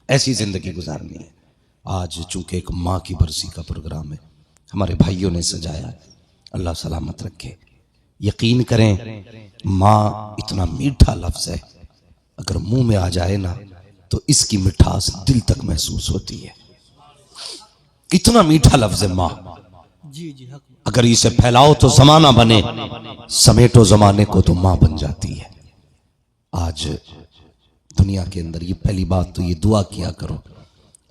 ऐसी जिंदगी गुजारनी है। आज चूंकि एक माँ की बरसी का प्रोग्राम है, हमारे भाइयों ने सजाया है, अल्लाह सलामत रखे। यकीन करें, माँ इतना मीठा लफ्ज है, अगर मुंह में आ जाए ना तो इसकी मिठास दिल तक महसूस होती है। इतना मीठा लफ्ज है माँ। अगर इसे फैलाओ तो जमाना बने, समेटो जमाने को तो माँ बन जाती है। आज दुनिया के अंदर ये पहली बात तो ये दुआ किया करो,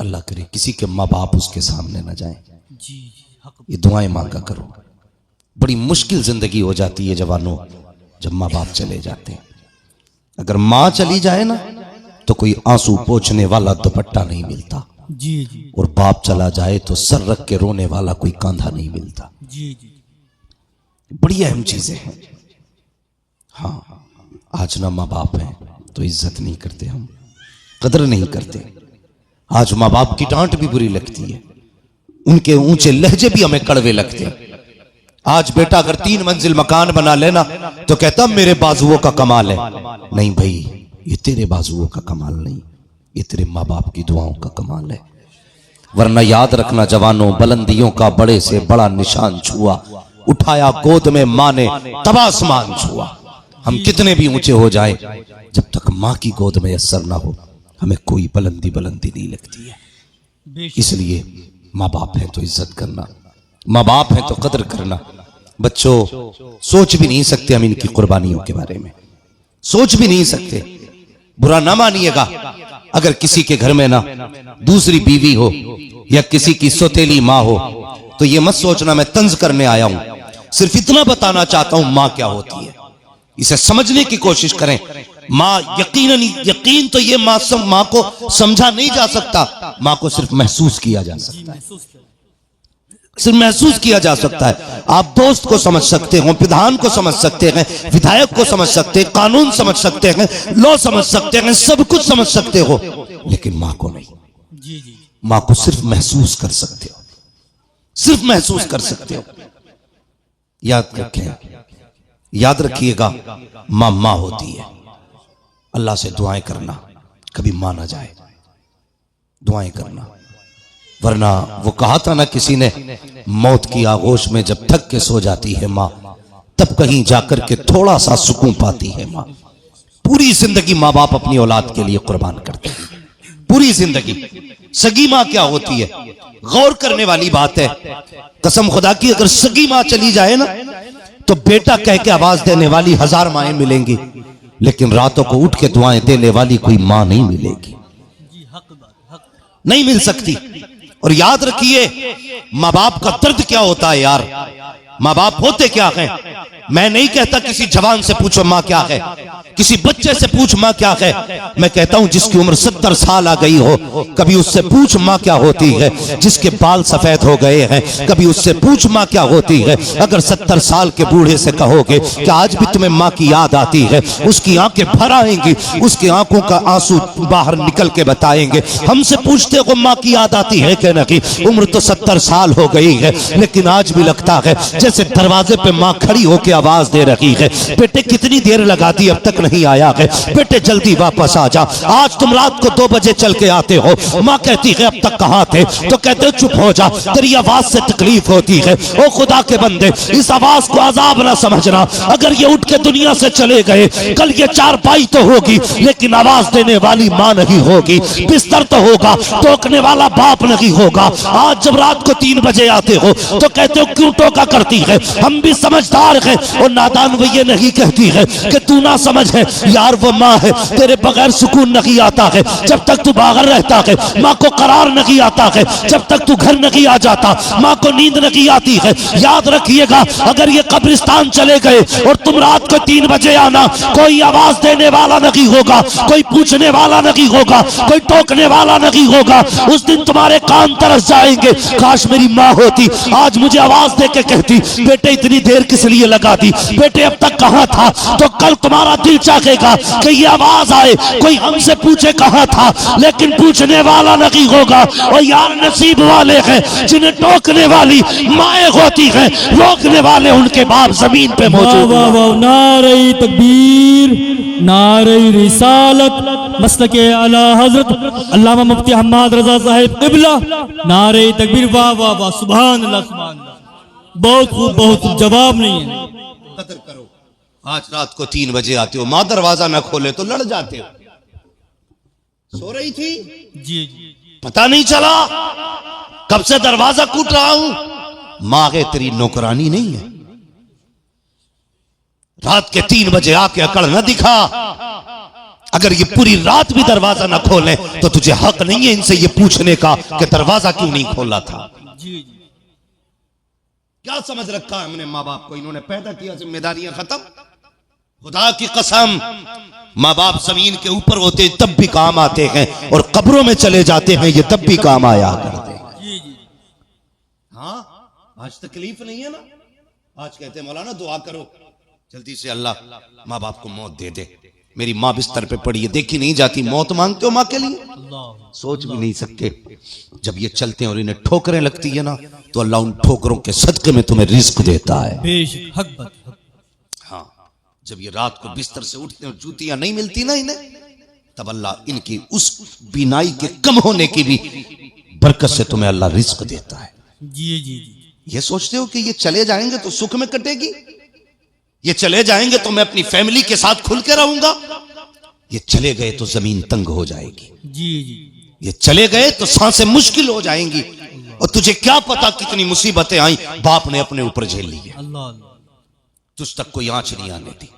अल्लाह करे किसी के माँ बाप उसके सामने न जाए। ये दुआएं मांगा करो। बड़ी मुश्किल जिंदगी हो जाती है जवानों जब माँ बाप चले जाते हैं। अगर माँ चली जाए ना तो कोई आंसू पोंछने वाला दुपट्टा नहीं मिलता, और बाप चला जाए तो सर रख के रोने वाला कोई कांधा नहीं मिलता। बड़ी अहम चीजें हैं। हाँ, आज ना माँ बाप हैं तो इज्जत नहीं करते, हम कदर नहीं करते। आज माँ बाप की डांट भी बुरी लगती है, उनके ऊंचे लहजे भी हमें कड़वे लगते हैं। आज बेटा अगर 3 मंजिल मकान बना लेना तो कहता मेरे बाजुओं का कमाल है। नहीं भाई, ये तेरे बाजुओं का कमाल नहीं, ये तेरे माँ बाप की दुआओं का कमाल है। वरना याद रखना जवानों, बुलंदियों का बड़े से बड़ा निशान छुआ, उठाया गोद में माँ ने तब आसमान छुआ। हम कितने भी ऊंचे हो जाएं, जब तक माँ की गोद में असर ना हो हमें कोई बुलंदी नहीं लगती है। इसलिए माँ बाप है तो इज्जत करना, माँ बाप है तो कदर करना। बच्चों, सोच भी नहीं सकते हम इनकी कुर्बानियों के बारे में, सोच भी नहीं सकते। बुरा ना मानिएगा अगर किसी के घर में ना दूसरी बीवी हो या किसी की सौतेली माँ हो तो ये मत सोचना मैं तंज करने आया हूं। सिर्फ इतना बताना चाहता हूं माँ क्या होती है, इसे समझने की कोशिश करें। माँ यकीन तो ये माँ को समझा नहीं जा सकता, माँ को सिर्फ महसूस किया जा सकता है, सिर्फ महसूस किया जा सकता है। आप दोस्त को समझ सकते हो, विधान को समझ सकते हैं, विधायक को समझ सकते हैं, कानून समझ सकते हैं, लॉ समझ सकते हैं, सब कुछ समझ सकते हो, लेकिन माँ को नहीं। माँ को सिर्फ महसूस कर सकते हो, सिर्फ महसूस कर सकते हो। याद रखें, याद रखिएगा, माँ माँ होती है। अल्लाह से दुआएं करना, कभी माँ ना जाए, दुआएं करना। वरना वो कहा था ना किसी ने, मौत की आगोश में जब थक के सो जाती है माँ, तब कहीं जाकर के थोड़ा सा सुकून पाती है माँ। पूरी जिंदगी माँ बाप अपनी औलाद के लिए कुर्बान करते हैं, पूरी जिंदगी। सगी माँ क्या होती है, गौर करने वाली बात है। कसम खुदा की, अगर सगी माँ चली जाए ना तो बेटा कह के आवाज देने वाली 1000 माएं मिलेंगी, लेकिन रातों को उठ के दुआएं देने वाली कोई मां नहीं मिलेगी, नहीं मिल सकती। और याद रखिए, माँ बाप का दर्द क्या होता है यार। माँ बाप होते क्या हैं। मैं नहीं कहता किसी जवान से पूछो माँ क्या है, किसी बच्चे से पूछ माँ क्या है। मैं कहता हूं जिसकी उम्र 70 साल आ गई हो, कभी उससे पूछ माँ क्या होती है। जिसके बाल सफेद हो गए हैं, कभी उससे पूछ माँ क्या होती है। अगर 70 साल के बूढ़े से कहोगे कि आज भी तुम्हें माँ की याद आती है, उसकी आंखें भर आएंगी, उसकी आंखों का आंसू बाहर निकल के बताएंगे। हमसे पूछते हो माँ की याद आती है कि नहीं, उम्र तो 70 साल हो गई है, लेकिन आज भी लगता है जैसे दरवाजे पे माँ खड़ी होकर आवाज दे रही है, बेटे कितनी देर लगा दी, अब तक नहीं आया है, बेटे जल्दी वापस आ जा। आज तुम रात को 2 बजे चल के आते हो, माँ कहती है अब तक कहाँ थे, तो कहते हो चुप हो जा, तेरी आवाज से तकलीफ होती है। ओ खुदा के बंदे, इस आवाज को अजाब ना समझना। अगर ये उठ के दुनिया से चले गए, कल ये चारपाई तो होगी, लेकिन आवाज देने वाली माँ नहीं होगी, बिस्तर तो होगा, टोकने वाला बाप नहीं होगा। आज जब रात को 3 बजे आते हो तो कहते हो क्यों टोका करती है, हम भी समझदार हैं। और नादान वो ये नहीं कहती है कि तू ना समझ है, यार वो माँ है, तेरे बगैर सुकून नहीं आता है जब तक तू बाहर रहता है, माँ को करार नहीं आता है जब तक तू घर नहीं आ जाता, माँ को नींद नहीं आती है। याद रखिएगा, अगर ये कब्रिस्तान चले गए और तुम रात को 3 बजे आना, कोई आवाज देने वाला नहीं होगा, कोई पूछने वाला नहीं होगा, कोई टोकने वाला नहीं होगा। उस दिन तुम्हारे कान तरस जाएंगे, काश मेरी माँ होती, आज मुझे आवाज दे के कहती बेटे इतनी देर किस लिए लगा दी, बेटे अब तक कहां था, तो कल तुम्हारा दिल चाहेगा कि ये आवाज आए, कोई हमसे पूछे कहाँ था, लेकिन पूछने वाला नहीं होगा। और यार नसीब वाले हैं जिन्हें टोकने वाली माएँ होती हैं, रोकने वाले उनके बाप जमीन पे मौजूद हैं। नारे तकबीर, नारे रिसालत, मसलके आला हजरत अल्लामा मुफ्ती हम्माद रजा साहिब क़िबला, नारे तकबीर। वाह वाह वाह, सुभान अल्लाह सुभान अल्लाह। बहुत खूब, बहुत खूब, जवाब नहीं है। कदर करो। आज रात को 3 बजे आते हो, माँ दरवाजा ना खोले तो लड़ जाते हो। सो रही थी जी जी, पता नहीं चला, कब से दरवाजा कूट रहा हूं। माँ के तेरी नौकरानी नहीं है, रात के 3 बजे आके अकड़ न दिखा। अगर ये पूरी रात भी दरवाजा ना खोले तो तुझे हक नहीं है इनसे ये पूछने का कि दरवाजा क्यों नहीं खोला था। जी जी, क्या समझ रखा है हमने माँ बाप को, इन्होंने पैदा किया, जिम्मेदारियां खत्म। खुदा की कसम, माँ बाप जमीन के ऊपर होते तब भी काम आते हैं, और कब्रों में चले जाते हैं ये तब भी काम आया करते हैं। जी जी, हाँ, आज तकलीफ नहीं है ना। आज कहते हैं मौलाना दुआ करो जल्दी से अल्लाह माँ बाप को मौत दे दे। मेरी माँ बिस्तर पे पड़ी है, देखी नहीं जाती, मौत मांगते हो माँ के लिए, सोच भी नहीं सकते। जब ये चलते हैं और इन्हें ठोकरें लगती है ना, तो अल्लाह उन ठोकरों के सदके में तुम्हें रिस्क देता है। बेशक, हक बात, हक। हाँ, जब ये रात को बिस्तर से उठते हैं और जूतियां नहीं मिलती ना इन्हें, तब अल्लाह इनकी उस बीनाई के कम होने की भी बरकत से तुम्हें अल्लाह रिस्क देता है। जी जी जी, ये सोचते हो कि ये चले जाएंगे तो सुख में कटेगी, ये चले जाएंगे तो मैं अपनी फैमिली के साथ खुल के रहूंगा। ये चले गए तो जमीन तंग हो जाएगी। जी जी, ये चले गए तो सांसें मुश्किल हो जाएंगी। और तुझे क्या पता कितनी मुसीबतें आई बाप ने अपने ऊपर झेल ली है। अल्लाह अल्लाह, तुझ तक कोई आंच नहीं आने दी।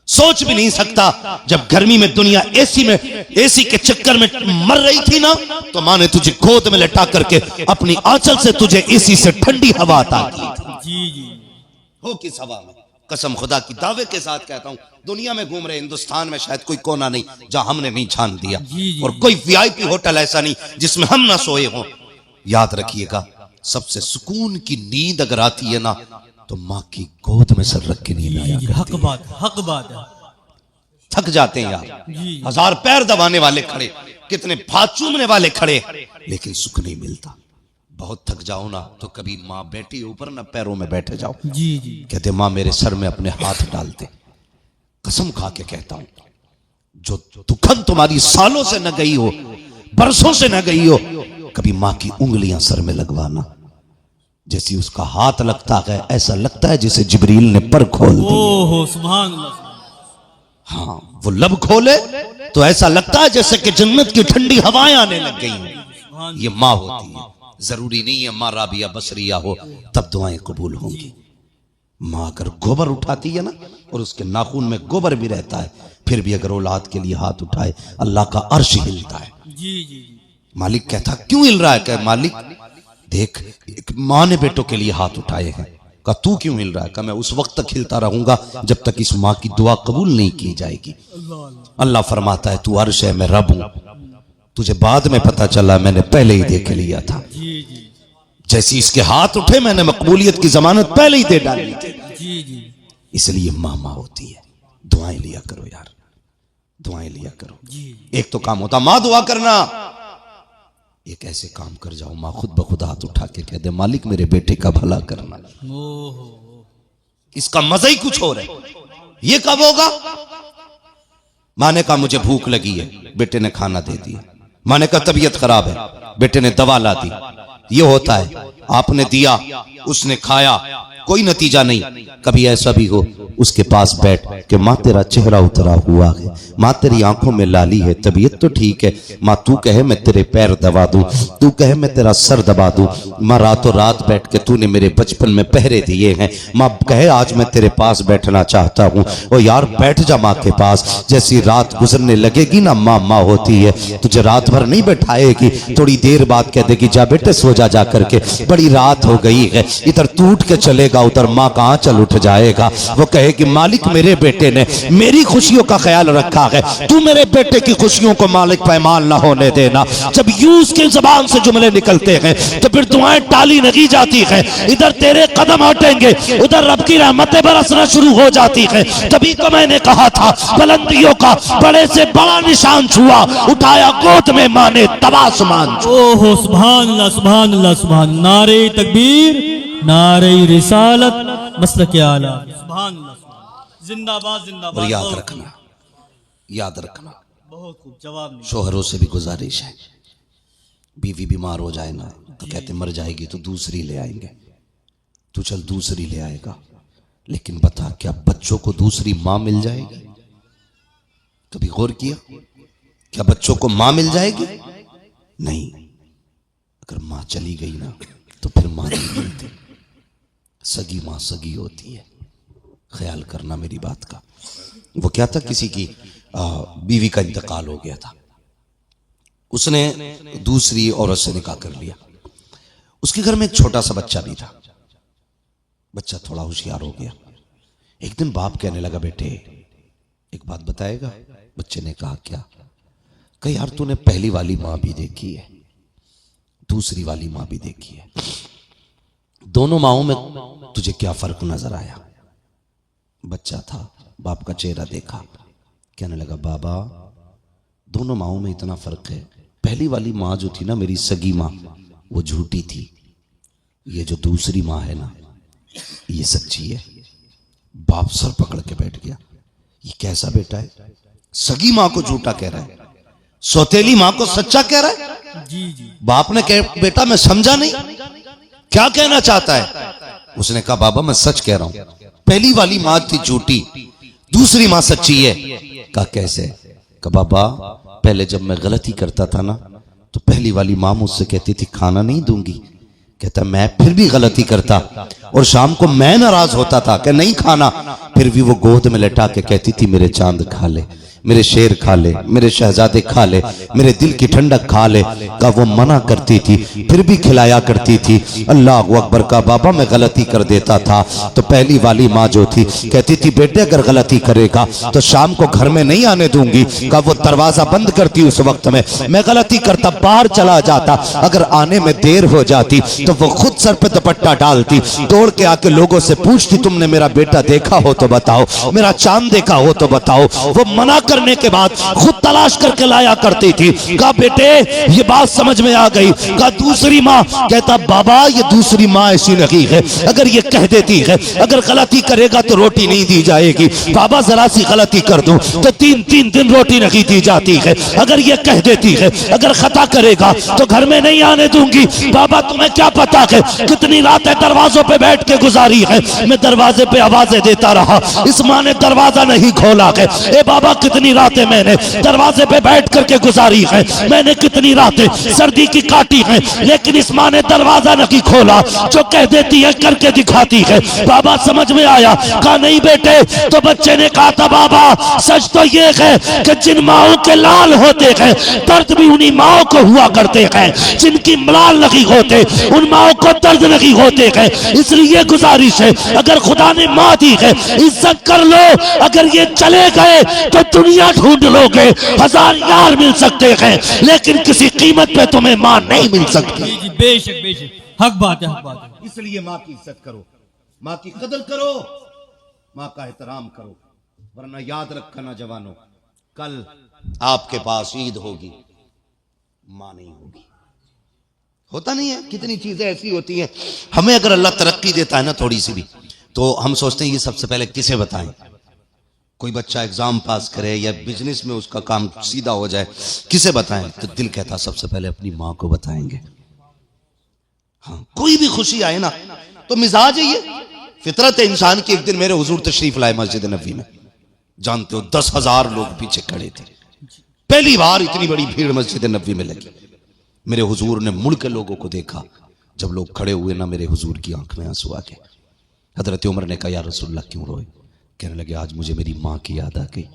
सोच भी नहीं सकता, जब गर्मी में दुनिया एसी के चक्कर में मर रही थी ना, तो माँ ने तुझे गोद में लटा करके अपनी आंचल से तुझे एसी से ठंडी हवा अता की थी। जी जी, हो किस हवा में, कसम खुदा की दावे के साथ कहता हूं, दुनिया में घूम रहे हिंदुस्तान में शायद कोई कोना नहीं जहां हमने नहीं छान दिया। जी जी, और कोई वीआईपी होटल ऐसा नहीं जिसमें हम ना सोए हों। याद रखिएगा, सबसे सुकून की नींद अगर आती है ना, तो माँ की गोद में सर रख के नींद आया जी, करती हक है। बात, हक बात है। थक जाते हैं यार, जी, 1000 पैर दबाने वाले खड़े, कितने हाथ चूमने वाले खड़े, लेकिन सुख नहीं मिलता। बहुत थक जाओ ना तो कभी माँ बैठी ऊपर ना पैरों में बैठे जाओ। जी जी, कहते माँ मेरे सर में अपने हाथ डालते। कसम खा के कहता हूं, जो दुखन तुम्हारी सालों से न गई हो, बरसों से न गई हो, कभी माँ की उंगलियां सर में लगवाना। जैसी उसका हाथ लगता है ऐसा लगता है जैसे जिब्रील ने पर खोल दी। ओहो सुभान अल्लाह, हाँ, वो लब खोले तो ऐसा लगता है जैसे कि जन्नत की ठंडी हवाएं आने लग गई हैं। ये माँ होती है। जरूरी नहीं है माँ राबिया बसरिया हो तब दुआएं कबूल होंगी। माँ अगर गोबर उठाती है ना, और उसके नाखून में गोबर भी रहता है, फिर भी अगर औलाद के लिए हाथ उठाए अल्लाह का अर्श हिलता है। जी जी, मालिक कहता क्यों हिल रहा है? कह मालिक देख, एक माँ ने बेटों के लिए हाथ उठाए हैं। कहा तू क्यों हिल रहा है? कहा मैं उस वक्त तक हिलता रहूंगा जब तक इस माँ की दुआ कबूल नहीं की जाएगी। अल्लाह फरमाता है तू अर्श है, मैं रब हूं। तुझे बाद में पता चला, मैंने पहले ही देख लिया था। जी जी, जैसी इसके हाथ उठे मैंने मकबूलियत की जमानत पहले ही दे डाली थी। जी जी, इसलिए माँ होती है। दुआएं लिया करो यार, दुआएं लिया करो। जी, एक तो काम होता माँ दुआ करना, एक ऐसे काम कर जाओ माँ खुद ब खुद हाथ उठा के कह दे मालिक मेरे बेटे का भला करना। ओहो, इसका मजा ही कुछ और है। ये कब होगा? माँ ने कहा मुझे भूख लगी है, बेटे ने खाना दे दिया। माँ ने कहा तबीयत खराब है, बेटे ने दवा ला दी। ये होता है, आपने दिया, उसने खाया, कोई नतीजा नहीं। कभी ऐसा भी हो उसके पास बैठ के माँ तेरा चेहरा उतरा हुआ है, माँ तेरी आंखों में लाली है, तबीयत तो ठीक है, माँ तू कहे मैं तेरे पैर दबा दूं, तू कहे मैं तेरा सर दबा दूं। माँ रातों रात बैठ के तूने मेरे बचपन में पहरे दिए हैं, माँ कहे आज मैं तेरे पास बैठना चाहता हूँ। ओ यार बैठ जा माँ के पास। जैसी रात गुजरने लगेगी ना, माँ माँ होती है, तुझे रात भर नहीं बैठाएगी, थोड़ी देर बाद कह देगी जा बेटे सो जा करके, बड़ी रात हो गई है, इधर तू उठ के चलेगा उधर माँ का आंचल उठ जाएगा। वो कहे कहे कि मालिक मेरे बेटे ने मेरी खुशियों का ख्याल रखा है, तू मेरे बेटे की खुशियों को मालिक पैमाल ना होने देना। जब यूं उसकी जुबान से जुमले निकलते हैं तो फिर दुआएं टाली नहीं जाती है, इधर तेरे कदम हटेंगे उधर रब की रहमतें बरसना शुरू हो जाती है। तभी तो मैंने कहा था बुलंदियों का बड़े से बड़ा निशान छुआ, उठाया गोद में माने तबासमान। ओहो सुभान अल्लाह सुभान अल्लाह सुभान। नारे तकबीर, नारे रिसालत, मसलके आला, सुभान अल्लाह सुभान। जिंदाबाद जिंदाबाद। और याद रखना, याद रखना, बहुत खूब जवाब नहीं। शोहरों से भी गुजारिश है, बीवी बीमार हो जाए ना तो कहते मर जाएगी तो दूसरी ले आएंगे, तू चल दूसरी ले आएगा, लेकिन बता क्या बच्चों को दूसरी मां मिल जाएगी? कभी गौर किया क्या बच्चों को मां मिल जाएगी? नहीं, अगर मां चली गई ना तो फिर मां नहीं मिलती। सगी मां सगी होती है, ख्याल करना मेरी बात का। वो क्या था, किसी की बीवी का इंतकाल हो गया था, उसने दूसरी औरत से निकाह कर लिया। उसके घर में एक छोटा सा बच्चा भी था। बच्चा थोड़ा होशियार हो गया। एक दिन बाप कहने लगा बेटे एक बात बताएगा? बच्चे ने कहा क्या? कहा यार तूने पहली वाली मां भी देखी है, दूसरी वाली मां भी देखी है, दोनों माओं में तुझे क्या फर्क नजर आया? बच्चा था, बाप का चेहरा देखा, कहने लगा बाबा दोनों माओं में इतना फर्क है, पहली वाली मां जो थी ना मेरी सगी मां वो झूठी थी, ये जो दूसरी मां है ना ये सच्ची है। बाप सर पकड़ के बैठ गया, ये कैसा बेटा है? सगी मां को झूठा कह रहा है, सौतेली मां को सच्चा कह रहा है। जी जी। बाप ने कहा बेटा मैं समझा नहीं, क्या कहना चाहता है? उसने कहा बाबा मैं सच कह रहा हूं, पहली वाली मां थी झूठी, दूसरी मां सच्ची है। कहा कैसे? कहा बाबा पहले जब मैं गलती करता था ना तो पहली वाली मां मुझसे कहती थी खाना नहीं दूंगी, कहता मैं फिर भी गलती करता और शाम को मैं नाराज होता था कि नहीं खाना, फिर भी वो गोद में लेटा के कहती थी मेरे चांद खा ले, मेरे शेर खा ले, मेरे शहजादे खा ले, मेरे दिल की ठंडक खा ले। का वो मना करती थी फिर भी खिलाया करती थी। अल्लाह अकबर। का बाबा मैं गलती कर देता था तो पहली वाली माँ जो थी कहती थी बेटे अगर गलती करेगा तो शाम को घर में नहीं आने दूंगी। का वो दरवाजा बंद करती उस वक्त में, मैं गलती करता बाहर चला जाता, अगर आने में देर हो जाती तो वो खुद सर पे दुपट्टा डालती, दौड़ के आके लोगों से पूछती तुमने मेरा बेटा देखा हो तो बताओ, मेरा चांद देखा हो तो बताओ। वो मना करने के बाद खुद तलाश करके लाया करती थी। कहा बेटे ये बात समझ में आ गई? कहा दूसरी माँ। कहता बाबा ये दूसरी माँ ऐसी नहीं है, अगर ये कह देती है अगर गलती करेगा तो रोटी नहीं दी जाएगी, बाबा जरा सी गलती कर दूं तो 3-3 दिन रोटी नहीं दी जाती है, अगर ये कह देती है अगर खता करेगा तो घर में नहीं आने दूंगी। बाबा तुम्हें क्या पता है कितनी रातें दरवाजों पे बैठ के गुजारी है, मैं दरवाजे पे आवाजें देता रहा, इस माँ ने दरवाजा नहीं खोला है। ए बाबा कितनी रातें मैंने दरवाजे पे बैठ करके गुजारी है, मैंने कितनी रातें सर्दी की काटी है, लेकिन इस माँ ने दरवाजा नहीं खोला, जो कह देती है करके दिखाती है। बाबा समझ में आया? कहा नहीं बेटे। तो बच्चे ने कहा था बाबा सच तो ये है कि जिन माओं के लाल होते हैं दर्द भी उन्हीं माओं को हुआ करते हैं, जिनकी मलाल नहीं होते उन माओं को दर्द नहीं होते हैं। इसलिए गुजारिश है अगर खुदा ने माँ दी है इज्जत कर लो, अगर ये चले गए तो दुनिया ढूंढ लोगे, 1000 यार मिल सकते हैं लेकिन किसी कीमत पे तुम्हें मां नहीं मिल सकती। बेशक बेशक, हक बात है, हक बात है। इसलिए मां की इज्जत करो, मां की कदर करो, मां का एहतराम करो, वरना याद रखना जवानों कल आपके पास ईद होगी मां नहीं होगी। होता नहीं है? कितनी चीजें ऐसी होती हैं, हमें अगर अल्लाह तरक्की देता है ना थोड़ी सी भी तो हम सोचते हैं ये सबसे पहले किसे बताएं। कोई बच्चा एग्जाम पास करे या बिजनेस में उसका काम सीधा हो जाए, किसे बताएं? तो दिल कहता सबसे पहले अपनी मां को बताएंगे। हाँ, कोई भी खुशी आए ना तो मिजाज है ये, फितरत है इंसान की। एक दिन मेरे हुजूर तशरीफ लाए मस्जिद नबी में, जानते हो 10,000 लोग पीछे खड़े थे, पहली बार इतनी बड़ी भीड़ मस्जिद नबी में लगी। मेरे हुजूर ने मुड़ के लोगों को देखा, जब लोग खड़े हुए ना मेरे हुजूर की आंख में आंसू आ गए। हजरत उमर ने कहा या रसूलुल्लाह क्यों रोए? कहने लगे आज मुझे मेरी माँ की याद आ गई।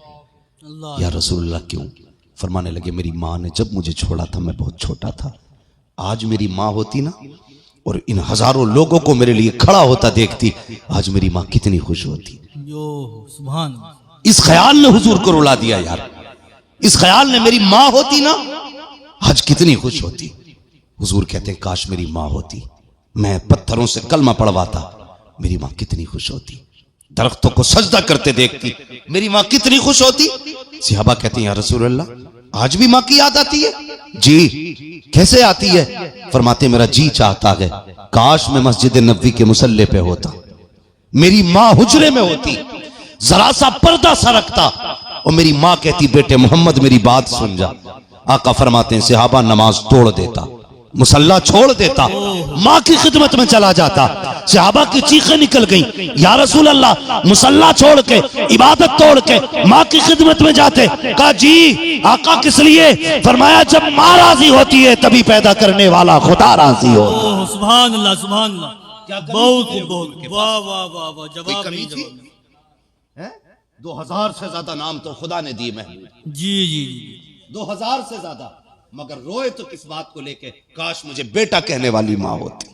या रसूलुल्लाह क्यों? फरमाने लगे मेरी माँ ने जब मुझे छोड़ा था मैं बहुत छोटा था, आज मेरी माँ होती ना और इन हजारों लोगों को मेरे लिए खड़ा होता देखती, आज मेरी माँ कितनी खुश होती। यो सुभान। इस ख्याल ने हुजूर को रुला दिया यार। इस ख्याल ने, मेरी मां होती ना आज कितनी खुश होती। हुजूर कहते हैं काश मेरी मां होती, मैं पत्थरों से कलमा पढ़वाता, मेरी मां कितनी खुश होती। दरख्तों को सजदा करते देखती, मेरी मां कितनी खुश होती। सहाबा कहते हैं या रसूल अल्लाह आज भी मां की याद आती है? जी। कैसे आती है? फरमाते मेरा जी चाहता है काश मैं मस्जिद नबवी के मुसल्ले पे होता, मेरी मां हुजरे में होती, जरा सा पर्दा सरकता और मेरी मां कहती बेटे मोहम्मद मेरी बात सुन जा। आका फरमाते हैं सहाबा नमाज तोड़ देता, मुसल्ला छोड़ देता, मां की खिदमत में चला जाता। सहाबा की चीखें निकल गई, या रसूल अल्लाह मुसल्ला छोड़ के, इबादत तोड़ के मां की खिदमत में जाते। कहा जी आका किस लिए? फरमाया जब मां राजी होती है तभी पैदा करने वाला खुदा राजी हो। सुभान अल्लाह सुभान अल्लाह। बहुत बहुत वाह वाह वाह वाह। जवाब नहीं जवाब। 2000 से ज्यादा नाम तो खुदा ने दिए महबूब। जी जी 2000 से ज्यादा, मगर रोए तो किस बात को लेके काश मुझे बेटा कहने वाली मां होती।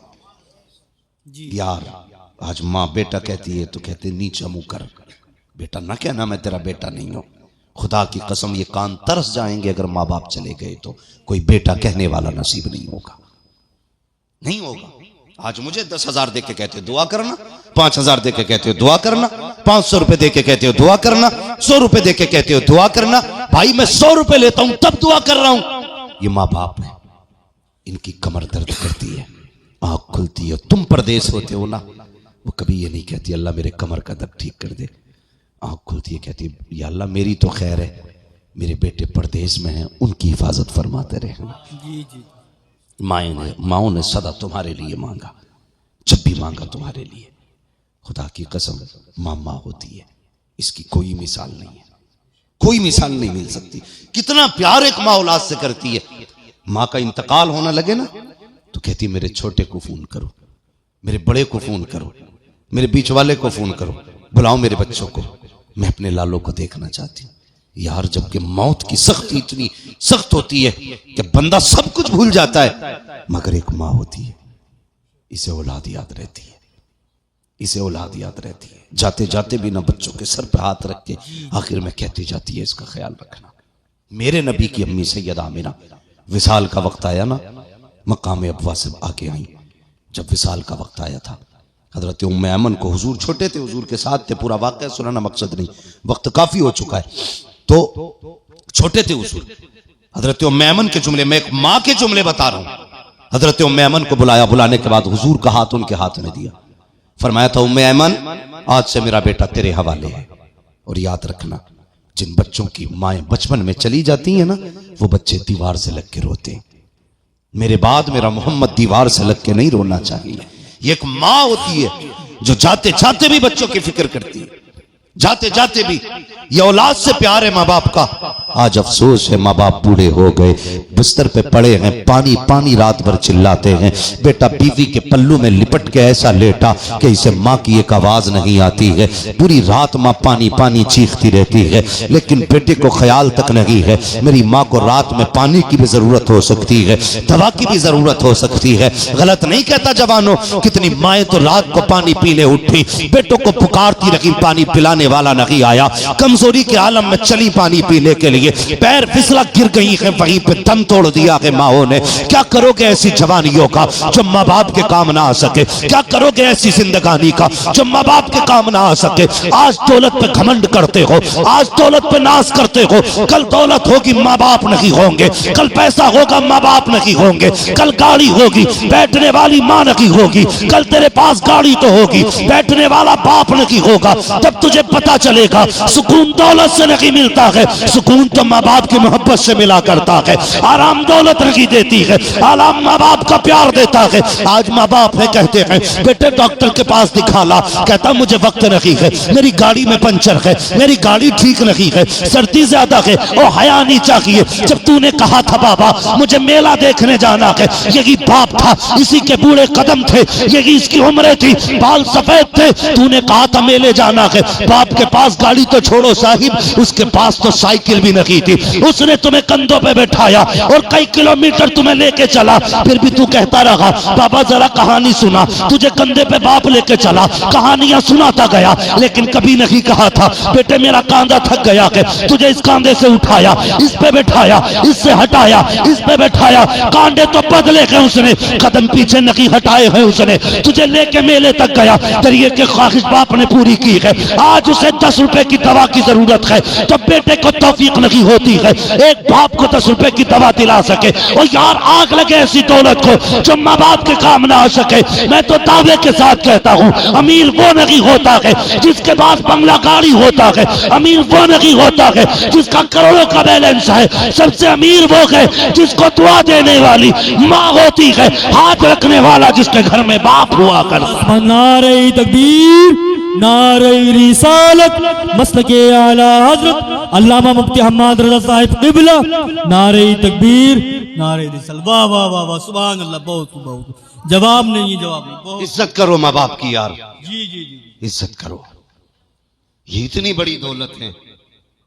जी यार आज मां बेटा कहती है तो कहते नीचा मुंह कर, बेटा ना कहना मैं तेरा बेटा नहीं हूं। खुदा की कसम ये कान तरस जाएंगे अगर माँ बाप चले गए तो कोई बेटा कहने वाला नसीब नहीं होगा, नहीं होगा। आज मुझे 10,000 दे के कहते हो दुआ करना, 5,000 दे के कहते हो दुआ करना, 500 रुपए दे के कहते हो दुआ करना, 100 रुपए दे के कहते हो दुआ करना। भाई मैं 100 रुपए लेता हूं तब दुआ कर रहा हूं। ये माँ बाप है, इनकी कमर दर्द करती है, आंख खुलती है। तुम परदेश होते हो ना, वो कभी ये नहीं कहती अल्लाह मेरे कमर का दर्द ठीक कर दे। आंख खुलती है, कहती या अल्लाह मेरी तो खैर है, मेरे बेटे परदेश में हैं, उनकी हिफाजत फरमाते रहना। जी जी। माओ ने सदा तुम्हारे लिए मांगा, जब भी मांगा तुम्हारे लिए। खुदा की कसम माँ होती है, इसकी कोई मिसाल नहीं है, कोई मिसाल नहीं मिल सकती। कितना प्यार एक माँ औलाद से करती है। माँ का इंतकाल होना लगे ना तो कहती मेरे छोटे को फोन करो, मेरे बड़े को फोन करो, मेरे बीच वाले को फोन करो, बुलाओ मेरे बच्चों को, मैं अपने लालों को देखना चाहती हूँ। यार जबकि मौत की सख्ती इतनी सख्त होती है कि बंदा सब कुछ भूल जाता है, मगर एक माँ होती है, इसे औलाद याद रहती है, इसे औलाद याद रहती है। जाते जाते भी ना बच्चों के सर पे हाथ रख के आखिर में कहती जाती है इसका ख्याल रखना। मेरे नबी की अम्मी सैयदा आमिना विसाल का वक्त आया ना, मकाम अबवा से आके आई। जब विसाल का वक्त आया था, हजरत उम्मे ऐमन को, हुजूर छोटे थे, हुजूर के साथ थे, पूरा वाक़या सुनाना मकसद नहीं, वक्त काफी हो चुका है, तो छोटे थे हुजूर। हजरत उम्मे ऐमन के जुमले, मैं एक माँ के जुमले बता रहा हूं। हजरत उम्मे ऐमन को बुलाया, बुलाने के बाद हुजूर का हाथ उनके हाथ में दिया, फरमाया था उम्मे ऐमन आज से मेरा बेटा तेरे हवाले है, और याद रखना जिन बच्चों की माएं बचपन में चली जाती हैं ना, वो बच्चे दीवार से लग के रोते हैं। मेरे बाद मेरा मोहम्मद दीवार से लग के नहीं रोना चाहिए। ये एक माँ होती है जो जाते जाते भी बच्चों की फिक्र करती है, जाते जाते भी। ये औलाद से प्यार है माँ बाप का। आज अफसोस है माँ बाप बूढ़े हो गए, बिस्तर पे पड़े हैं, पानी पानी रात भर चिल्लाते हैं। बेटा बीवी के पल्लू में लिपट के ऐसा लेटा कि इसे माँ की एक आवाज नहीं आती है, पूरी रात माँ पानी पानी चीखती रहती है, लेकिन बेटे को ख्याल तक नहीं है मेरी माँ को रात में पानी की भी जरूरत हो सकती है, दवा की भी जरूरत हो सकती है। गलत नहीं कहता जवानों, कितनी माएँ तो रात को पानी पीने उठी, बेटों को पुकारती रही, पानी पिलाने वाला नहीं आया, कमजोरी के आलम में चली पानी पीने के लिए, पैर फिसला गिर गई है, वहीं पे दम तोड़ दिया है माओ ने। क्या करोगे ऐसी जवानियों का जो माँ बाप के काम ना आ सके? क्या करोगे ऐसी जिंदगानी का जो माँ बाप के काम ना आ सके? आज दौलत पे घमंड करते हो, आज दौलत पे नाज करते हो, कल दौलत होगी माँ बाप नहीं होंगे, कल पैसा होगा माँ बाप नहीं होंगे, कल गाड़ी होगी बैठने वाली माँ नहीं होगी, कल तेरे पास गाड़ी तो होगी बैठने वाला बाप नहीं होगा। तब तुझे पता चलेगा सुकून दौलत से नहीं मिलता है, सुकून तो माँ बाप की मोहब्बत से मिला करता है। आराम दौलत नहीं देती है, आराम माँ बाप का प्यार देता है। आज माँ बाप है कहते हैं बेटे डॉक्टर के पास दिखा ला, कहता मुझे वक्त नहीं है, मेरी गाड़ी में पंचर है, मेरी गाड़ी ठीक नहीं है, सर्दी ज्यादा है, ओ हया नहीं चाहिए। जब तूने कहा था बाबा मुझे मेला देखने जाना है, यही बाप था, इसी के बूढ़े कदम थे, यही इसकी उम्र थी, बाल सफेद थे, तूने कहा था मेले जाना है। बाप के पास गाड़ी तो छोड़ो साहिब, उसके पास तो साइकिल भी नहीं थी, उसने तुम्हें कंधों पे बैठाया और कई किलोमीटर तुम्हें लेके चला, फिर भी तू कहता रहा बाबा जरा कहानी सुना। तुझे कंधे पे बाप लेके चला, कहानियां सुनाता गया, लेकिन कभी नहीं कहा था बेटे मेरा कांधा थक गया है, तुझे इस कांधे से उठाया, इस पे बैठाया, इससे हटाया, इस पे बैठाया, कांधे तो बदले गए उसने, कदम पीछे नहीं हटाए हैं उसने, तुझे लेके मेले तक गया, तेरी एक ख्वाहिश बाप ने पूरी की है। आज उसे 10 रुपए की दवा की जरूरत है तो बेटे को तौफीक नहीं होती है एक बाप को 10 रुपए की दवा दिला सके। और यार आग लगे ऐसी दौलत को जो माँ बाप के काम ना आ सके। मैं तो दावे के साथ कहता हूँ अमीर वो नहीं होता है जिसके पास बंगला गाड़ी होता है, अमीर वो नहीं होता है जिसका करोड़ों का बैलेंस है। सबसे अमीर वो है जिसको दुआ देने वाली माँ होती है, हाथ रखने वाला जिसके घर में बाप हुआ करता। नारे तकबीर, नारे रिसालत, मसलके आला हजरत अल्लामा मुफ्ती हम्माद रजा साहिब क़िबला, नारे तकबीर, नारे रिसालत। वाह वाह वाह वाह, सुभान अल्लाह। बहुत बहुत जवाब नहीं है, जवाब नहीं। बहुत इज्जत करो माँ बाप की यार, जी जी जी, इज्जत करो, ये इतनी बड़ी दौलत है,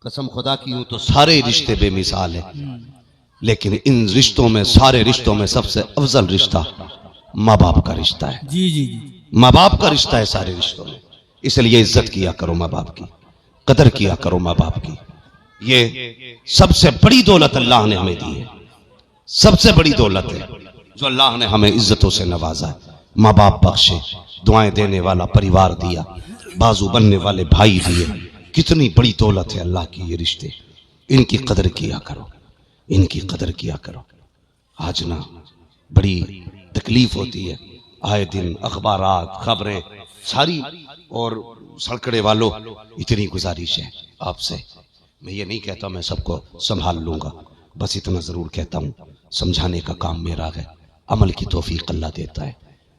कसम खुदा की हूं तो सारे रिश्ते बेमिसाल है, लेकिन इन रिश्तों में, सारे रिश्तों में सबसे अफजल रिश्ता माँ बाप का रिश्ता है। जी जी जी, माँ बाप का रिश्ता है सारे रिश्तों में, इसलिए इज्जत किया करो माँ बाप की, कदर किया करो माँ बाप की। ये सबसे बड़ी दौलत अल्लाह ने हमें दी है, सबसे बड़ी दौलत है जो अल्लाह ने हमें इज्जतों से नवाजा है। माँ बाप बख्शे, दुआएं देने वाला परिवार दिया, बाजू बनने वाले भाई दिए, कितनी बड़ी दौलत है अल्लाह की ये रिश्ते। इनकी कदर किया करो, इनकी कदर किया करो। आज ना बड़ी तकलीफ होती है, आए दिन अखबारात, खबरें सारी, और सड़कड़े वालों इतनी गुजारिश है आपसे, मैं ये नहीं कहता मैं सबको संभाल लूंगा, बस इतना जरूर कहता हूँ समझाने का काम मेरा है, अमल की तौफीक अल्लाह देता है।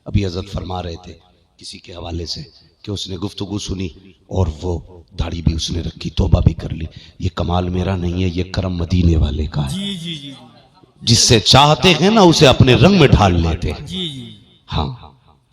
अभी हज़रत फरमा रहे थे किसी के हवाले से कि उसने गुफ्तगू सुनी और वो दाढ़ी भी उसने रखी, तौबा भी कर ली। ये कमाल मेरा नहीं है, ये करम मदीने वाले का है। जी जी जी, जिससे चाहते हैं ना उसे अपने रंग में ढाल लेते हैं। जी जी, हाँ,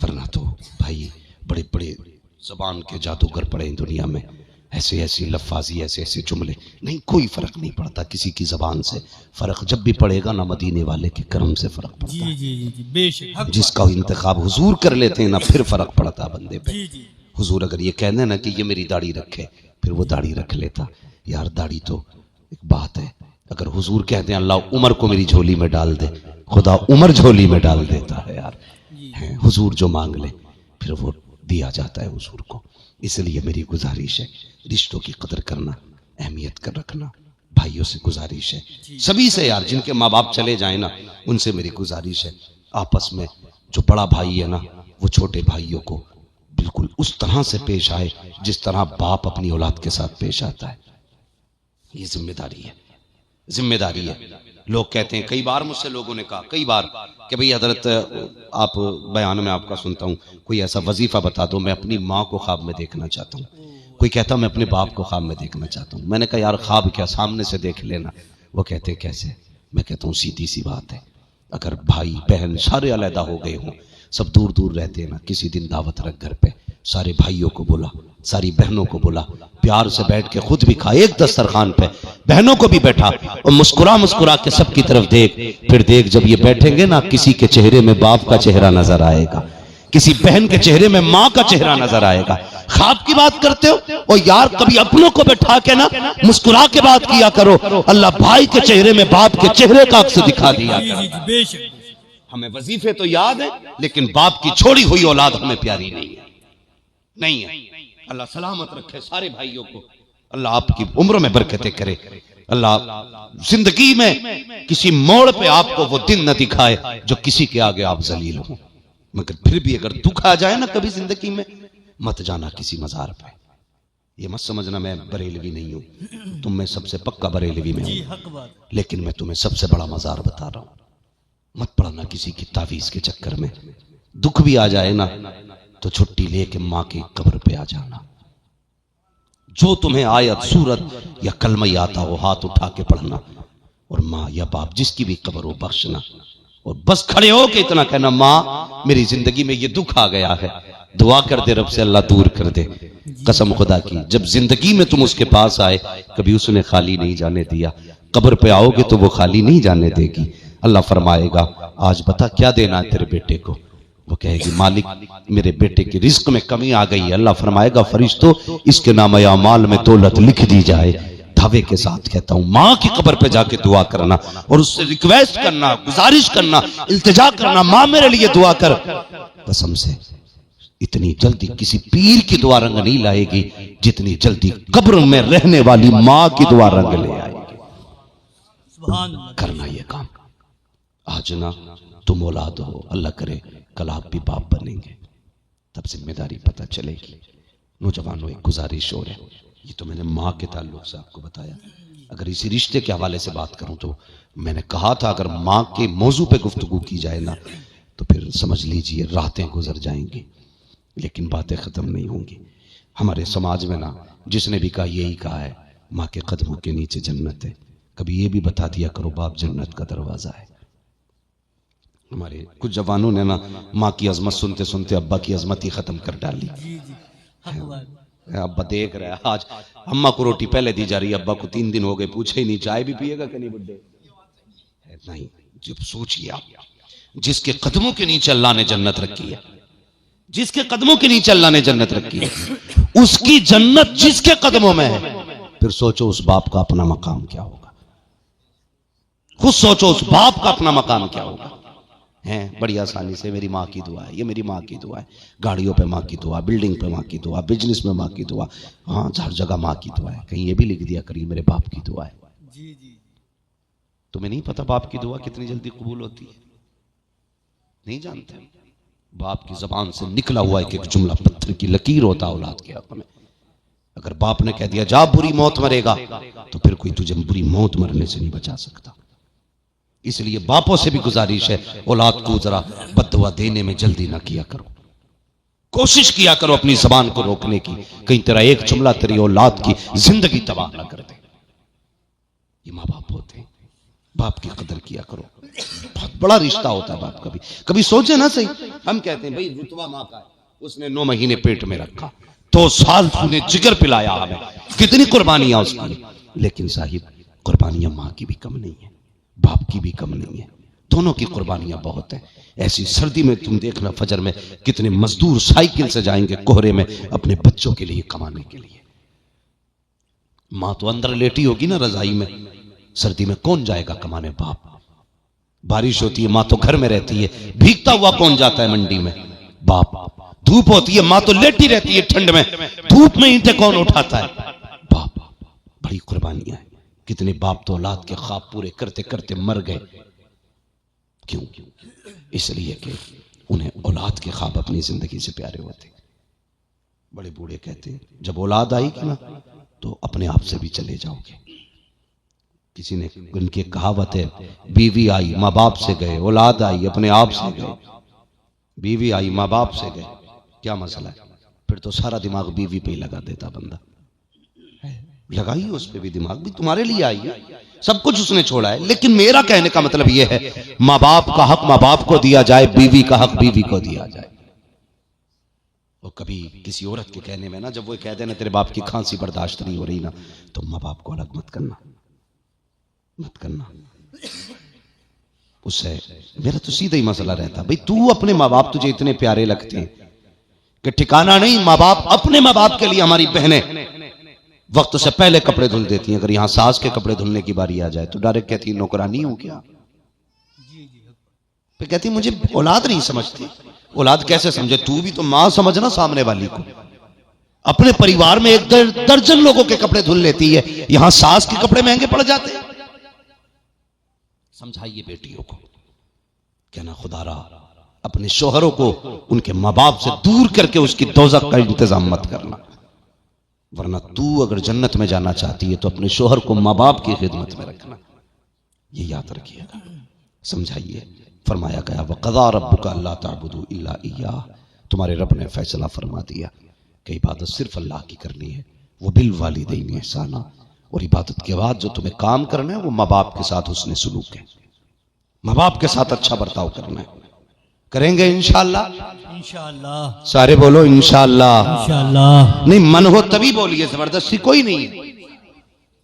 वरना तो भाई बड़े बड़े जबान के जादूगर पड़े हैं दुनिया में, ऐसे ऐसी लफ्फाजी, ऐसे ऐसे जुमले, नहीं कोई फर्क नहीं पड़ता किसी की जबान से। फर्क जब भी पड़ेगा ना मदीने वाले के करम से फर्क पड़ता जी है। जी जी, बेशक। जिसका इंतखाब हुजूर कर लेते हैं ना, फिर फर्क पड़ता बंदे पे। जी जी, हुजूर अगर ये कहने ना कि ये मेरी दाढ़ी रखे, फिर वो दाढ़ी रख लेता। यार दाढ़ी तो एक बात है, अगर हुजूर कहते हैं अल्लाह उमर को मेरी झोली में डाल दे, खुदा उमर झोली में डाल देता है यार। है हुजूर जो मांग ले फिर वो दिया जाता है हुजूर को। इसलिए मेरी गुजारिश है रिश्तों की कदर करना, अहमियत कर रखना। भाइयों से गुजारिश है, सभी से यार, जिनके माँ बाप चले जाए ना उनसे मेरी गुजारिश है, आपस में जो बड़ा भाई है ना वो छोटे भाइयों को बिल्कुल उस तरह से पेश आए जिस तरह बाप अपनी औलाद के साथ पेश आता है। ये जिम्मेदारी है, जिम्मेदारी है। लोग कहते हैं, कई बार मुझसे लोगों ने कहा, कई बार कि भाई हजरत आप बयान में आपका सुनता हूँ, कोई ऐसा वजीफा बता दो, मैं अपनी माँ को ख्वाब में देखना चाहता हूँ। कोई कहता मैं अपने बाप को ख्वाब में देखना चाहता हूँ। मैंने कहा यार ख्वाब क्या, सामने से देख लेना। वो कहते कैसे? मैं कहता हूँ सीधी सी बात है, अगर भाई बहन सारे अलहदा हो गए हों, सब दूर दूर रहते हैं ना, किसी दिन दावत रख घर पे, सारे भाइयों को बुला, सारी बहनों को बुला, प्यार से बैठ के खुद भी खा, एक दस्तरखान पे बहनों को भी बैठा और मुस्कुरा मुस्कुरा के सबकी तरफ देख। फिर देख जब ये बैठेंगे ना, किसी के चेहरे में बाप का चेहरा नजर आएगा, किसी बहन के चेहरे में माँ का चेहरा नजर आएगा। ख्वाब की बात करते हो, और यार कभी अपनों को बैठा के ना मुस्कुरा के बात किया करो। अल्लाह भाई के चेहरे में बाप के चेहरे का अक्स दिखा दिया। बेशक। हमें वजीफे तो याद है, लेकिन बाप की छोड़ी हुई औलाद हमें प्यारी नहीं है, नहीं है। अल्लाह सलामत रखे सारे भाइयों को, अल्लाह आपकी उम्र में बरकतें करे, अल्लाह जिंदगी में किसी मोड़ पे आपको वो दिन न दिखाए जो किसी के आगे आप जलील हो। मगर फिर भी अगर दुख आ जाए ना कभी जिंदगी में, मत जाना किसी मजार पे। ये मत समझना मैं बरेलवी नहीं हूं, तुम में सबसे पक्का बरेलवी में हूं, लेकिन मैं तुम्हें सबसे बड़ा मजार बता रहा हूं। मत पड़ना किसी की तावीज के चक्कर में। दुख भी आ जाए ना तो छुट्टी लेके माँ की कब्र पे आ जाना। जो तुम्हें आयत सूरत या कलमा आता हो हाथ उठा के पढ़ना, और माँ या बाप जिसकी भी कब्र हो बख्शना, और बस खड़े हो के इतना कहना, माँ मेरी जिंदगी में ये दुख आ गया है, दुआ कर दे रब से अल्लाह दूर कर दे। कसम खुदा की, जब जिंदगी में तुम उसके पास आए कभी उसने खाली नहीं जाने दिया, कब्र पे आओगे तो वो खाली नहीं जाने देगी। अल्लाह फरमाएगा आज बता क्या देना है तेरे बेटे को। वो कहेगी मालिक मेरे बेटे की रिस्क में कमी आ गई है। अल्लाह फरमाएगा फरिश्तों इसके नाम अमाल में दौलत लिख दी जाए। दावे के साथ कहता हूं मां की कब्र पे जाके दुआ करना और उससे रिक्वेस्ट करना, गुजारिश करना, इल्तिजा करना, मां मेरे लिए दुआ कर। कसम से इतनी जल्दी किसी पीर की दुआ रंग नहीं लाएगी जितनी जल्दी कब्र में रहने वाली मां की दुआ रंग ले आएगी। करना ये काम। आज ना तुम औलाद हो, अल्लाह करे कल आप भी बाप बनेंगे, तब जिम्मेदारी पता चलेगी। नौजवानों एक गुजारिश हो रही है, ये तो मैंने माँ के ताल्लुक से आपको बताया। अगर इसी रिश्ते के हवाले से बात करूं तो मैंने कहा था अगर माँ के मौजू पे गुफ्तगू की जाए ना तो फिर समझ लीजिए रातें गुजर जाएंगी, लेकिन बातें खत्म नहीं होंगी। हमारे समाज में ना जिसने भी कहा यही कहा है माँ के कदमों के नीचे जन्नत है, कभी ये भी बता दिया करो बाप जन्नत का दरवाजा है। हमारे कुछ जवानों ने ना माँ की अजमत सुनते सुनते अब्बा की अजमत ही खत्म कर डाली। अब्बा देख रहा है आज अम्मा को रोटी पहले दी जा रही है, अब्बा को 3 दिन हो गए पूछे ही नहीं चाय भी पिएगा कि नहीं बुड्ढे। नहीं, जब सोचिए आप जिसके कदमों के नीचे अल्लाह ने जन्नत रखी है, जिसके कदमों के नीचे अल्लाह ने जन्नत रखी है, उसकी जन्नत जिसके कदमों में है, फिर सोचो उस बाप का अपना मकाम क्या होगा। खुद सोचो उस बाप का अपना मकाम क्या होगा। हैं बड़ी आसानी से मेरी माँ की दुआ है, ये मेरी माँ की दुआ है, गाड़ियों पे माँ की दुआ, बिल्डिंग पे माँ की दुआ, बिजनेस में माँ की दुआ, हाँ हर जगह माँ की दुआ है। कहीं ये भी लिख दिया करिए मेरे बाप की दुआ है। तुम्हें नहीं पता बाप की दुआ कितनी जल्दी कबूल होती है, नहीं जानते। बाप की जबान से निकला हुआ एक एक जुमला पत्थर की लकीर होता औलाद के हक में। अगर बाप ने कह दिया जा बुरी मौत मरेगा तो फिर कोई तुझे बुरी मौत मरने से नहीं बचा सकता। इसलिए बापों से भी गुजारिश है औलाद को जरा बद्दुआ देने में जल्दी ना किया करो, कोशिश किया करो अपनी जबान को रोकने की, कहीं तेरा एक जुमला तेरी औलाद की जिंदगी तबाह ना कर दे। ये माँ बाप होते हैं, बाप की कदर किया करो, बहुत बड़ा रिश्ता होता है बाप का भी। कभी सोचे ना सही, हम कहते हैं भाई रुतबा माँ का है, उसने 9 महीने पेट में रखा, 2 साल तूने जिगर पिलाया हमें, कितनी कुर्बानियां उसकी। लेकिन साहिब कुर्बानियां माँ की भी कम नहीं है, बाप की भी कम नहीं है, दोनों की कुर्बानियां बहुत हैं। ऐसी सर्दी में तुम देखना फजर में कितने मजदूर साइकिल से जाएंगे कोहरे में अपने बच्चों के लिए कमाने के लिए। माँ तो अंदर लेटी होगी ना रजाई में, सर्दी में कौन जाएगा कमाने, बाप। बारिश होती है माँ तो घर में रहती है, भीगता हुआ कौन जाता है मंडी में, बाप। धूप होती है माँ तो लेटी रहती है ठंड में, धूप में ईंटें कौन उठाता है, बाप। बड़ी कुर्बानियां हैं। कितने बाप तो औलाद के ख्वाब पूरे करते करते मर गए। क्यों? इसलिए कि उन्हें औलाद के ख्वाब अपनी जिंदगी से प्यारे होते। बड़े बूढ़े कहते हैं जब औलाद आएगी ना तो अपने आप से भी चले जाओगे। किसी ने उनकी कहावत है बीवी आई माँ बाप से गए, औलाद आई अपने आप से गए। बीवी आई माँ बाप से गए, क्या मसला है? फिर तो सारा दिमाग बीवी पे ही लगा देता बंदा। लगाइए उस पे भी दिमाग, भी तुम्हारे लिए आई है, सब कुछ उसने छोड़ा है। लेकिन मेरा कहने का मतलब यह है माँ बाप का हक माँ बाप को दिया जाए, बीवी का हक बीवी को दिया जाए। और कभी किसी औरत के कहने में ना जब वो कह देना तेरे बाप की खांसी बर्दाश्त नहीं हो रही ना, तो माँ बाप को अलग मत करना, मत करना। उससे मेरा तो सीधा ही मसला रहता भाई तू अपने माँ बाप तुझे इतने प्यारे लगते हैं कि ठिकाना नहीं। माँ बाप अपने माँ बाप के लिए हमारी बहनें वक्त से पहले कपड़े धुल देती हैं। अगर यहां सास के कपड़े धुलने की बारी आ जाए तो डायरेक्ट कहती है नौकरानी हूं क्या। फिर कहती मुझे औलाद नहीं समझती। औलाद कैसे समझे? तू भी तो मां समझना सामने वाली को। अपने परिवार में एक दर्जन लोगों के कपड़े धुल लेती है, यहां सास के कपड़े महंगे पड़ जाते हैं। समझाइए बेटियों को, कहना खुदारा अपने शोहरों को उनके माँ बाप से दूर करके उसकी दोज़ख का इंतजाम मत करना, वरना तू अगर जन्नत में जाना चाहती है तो अपने शोहर को माँ बाप की खिदमत में रखना। ये याद रखिएगा, समझाइए। फरमाया गया वक़ज़ा रब्बुका अल्ला ताबुदू इल्ला इय्याह, तुम्हारे रब ने फैसला फरमा दिया कि इबादत सिर्फ अल्लाह की करनी है। वो बिल वालिदैन ihसाना, और इबादत के बाद जो तुम्हें काम करना है वो माँ बाप के साथ हुस्न सलूक है, माँ बाप के साथ अच्छा बर्ताव करना है। करेंगे इंशाअल्लाह। इंशाअल्लाह। सारे बोलो इंशाअल्लाह। इंशाअल्लाह। नहीं मन हो तभी बोलिए, जबरदस्ती कोई नहीं है।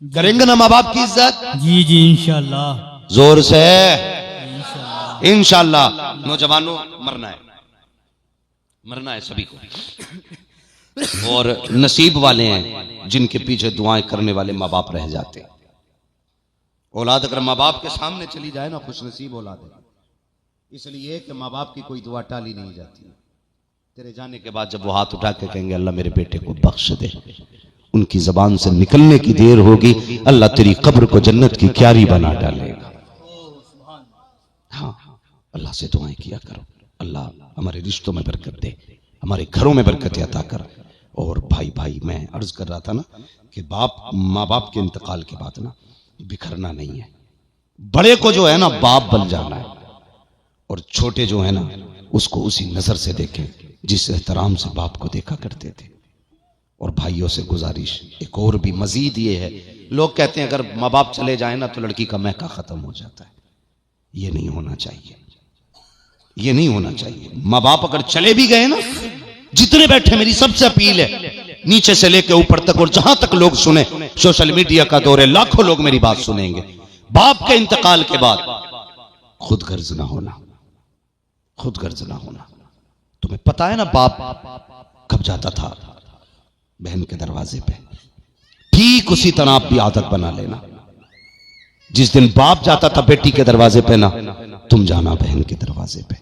करेंगे ना माँ बाप की इज्जत? जी जी इंशाअल्लाह। जोर से इंशाअल्लाह। नौजवानों मरना है, मरना है सभी को। और नसीब वाले हैं जिनके पीछे दुआएं करने वाले माँ बाप रह जाते हैं। औलाद अगर माँ बाप के सामने चली जाए ना, खुश नसीब औलाद है। इसलिए कि माँ बाप की कोई दुआ टाली नहीं जाती। तेरे जाने के बाद जब वो हाथ उठा के कहेंगे अल्लाह मेरे बेटे को बख्श दे, उनकी जबान से निकलने की देर होगी, अल्लाह तेरी कब्र को जन्नत की क्यारी बना डालेगा। हाँ, अल्लाह से दुआएं किया करो, अल्लाह हमारे रिश्तों में बरकत दे, हमारे घरों में बरकत अता कर। और भाई भाई मैं अर्ज कर रहा था ना कि बाप माँ बाप के इंतकाल के बाद ना बिखरना नहीं है। बड़े को जो है ना बाप बन जाना है, और छोटे जो है ना उसको उसी नजर से देखें जिस एहतराम से बाप को देखा करते थे। और भाइयों से गुजारिश एक और भी मजीद ये है, लोग कहते हैं अगर माँ बाप चले जाए ना तो लड़की का महका खत्म हो जाता है। ये नहीं होना चाहिए, ये नहीं होना चाहिए। माँ बाप अगर चले भी गए ना, जितने बैठे मेरी सबसे अपील है, नीचे से लेकर ऊपर तक और जहां तक लोग सुने, सोशल मीडिया का दौर है, लाखों लोग मेरी बात सुनेंगे। बाप के इंतकाल के बाद खुद गर्ज ना होना, खुद गर्ज ना होना। तुम्हें पता है ना बाप कब जाता था बहन के दरवाजे पे, ठीक उसी तरह आप भी आदत बना लेना। जिस दिन बाप जाता था बेटी के दरवाजे पे ना, तुम जाना बहन के दरवाजे पे।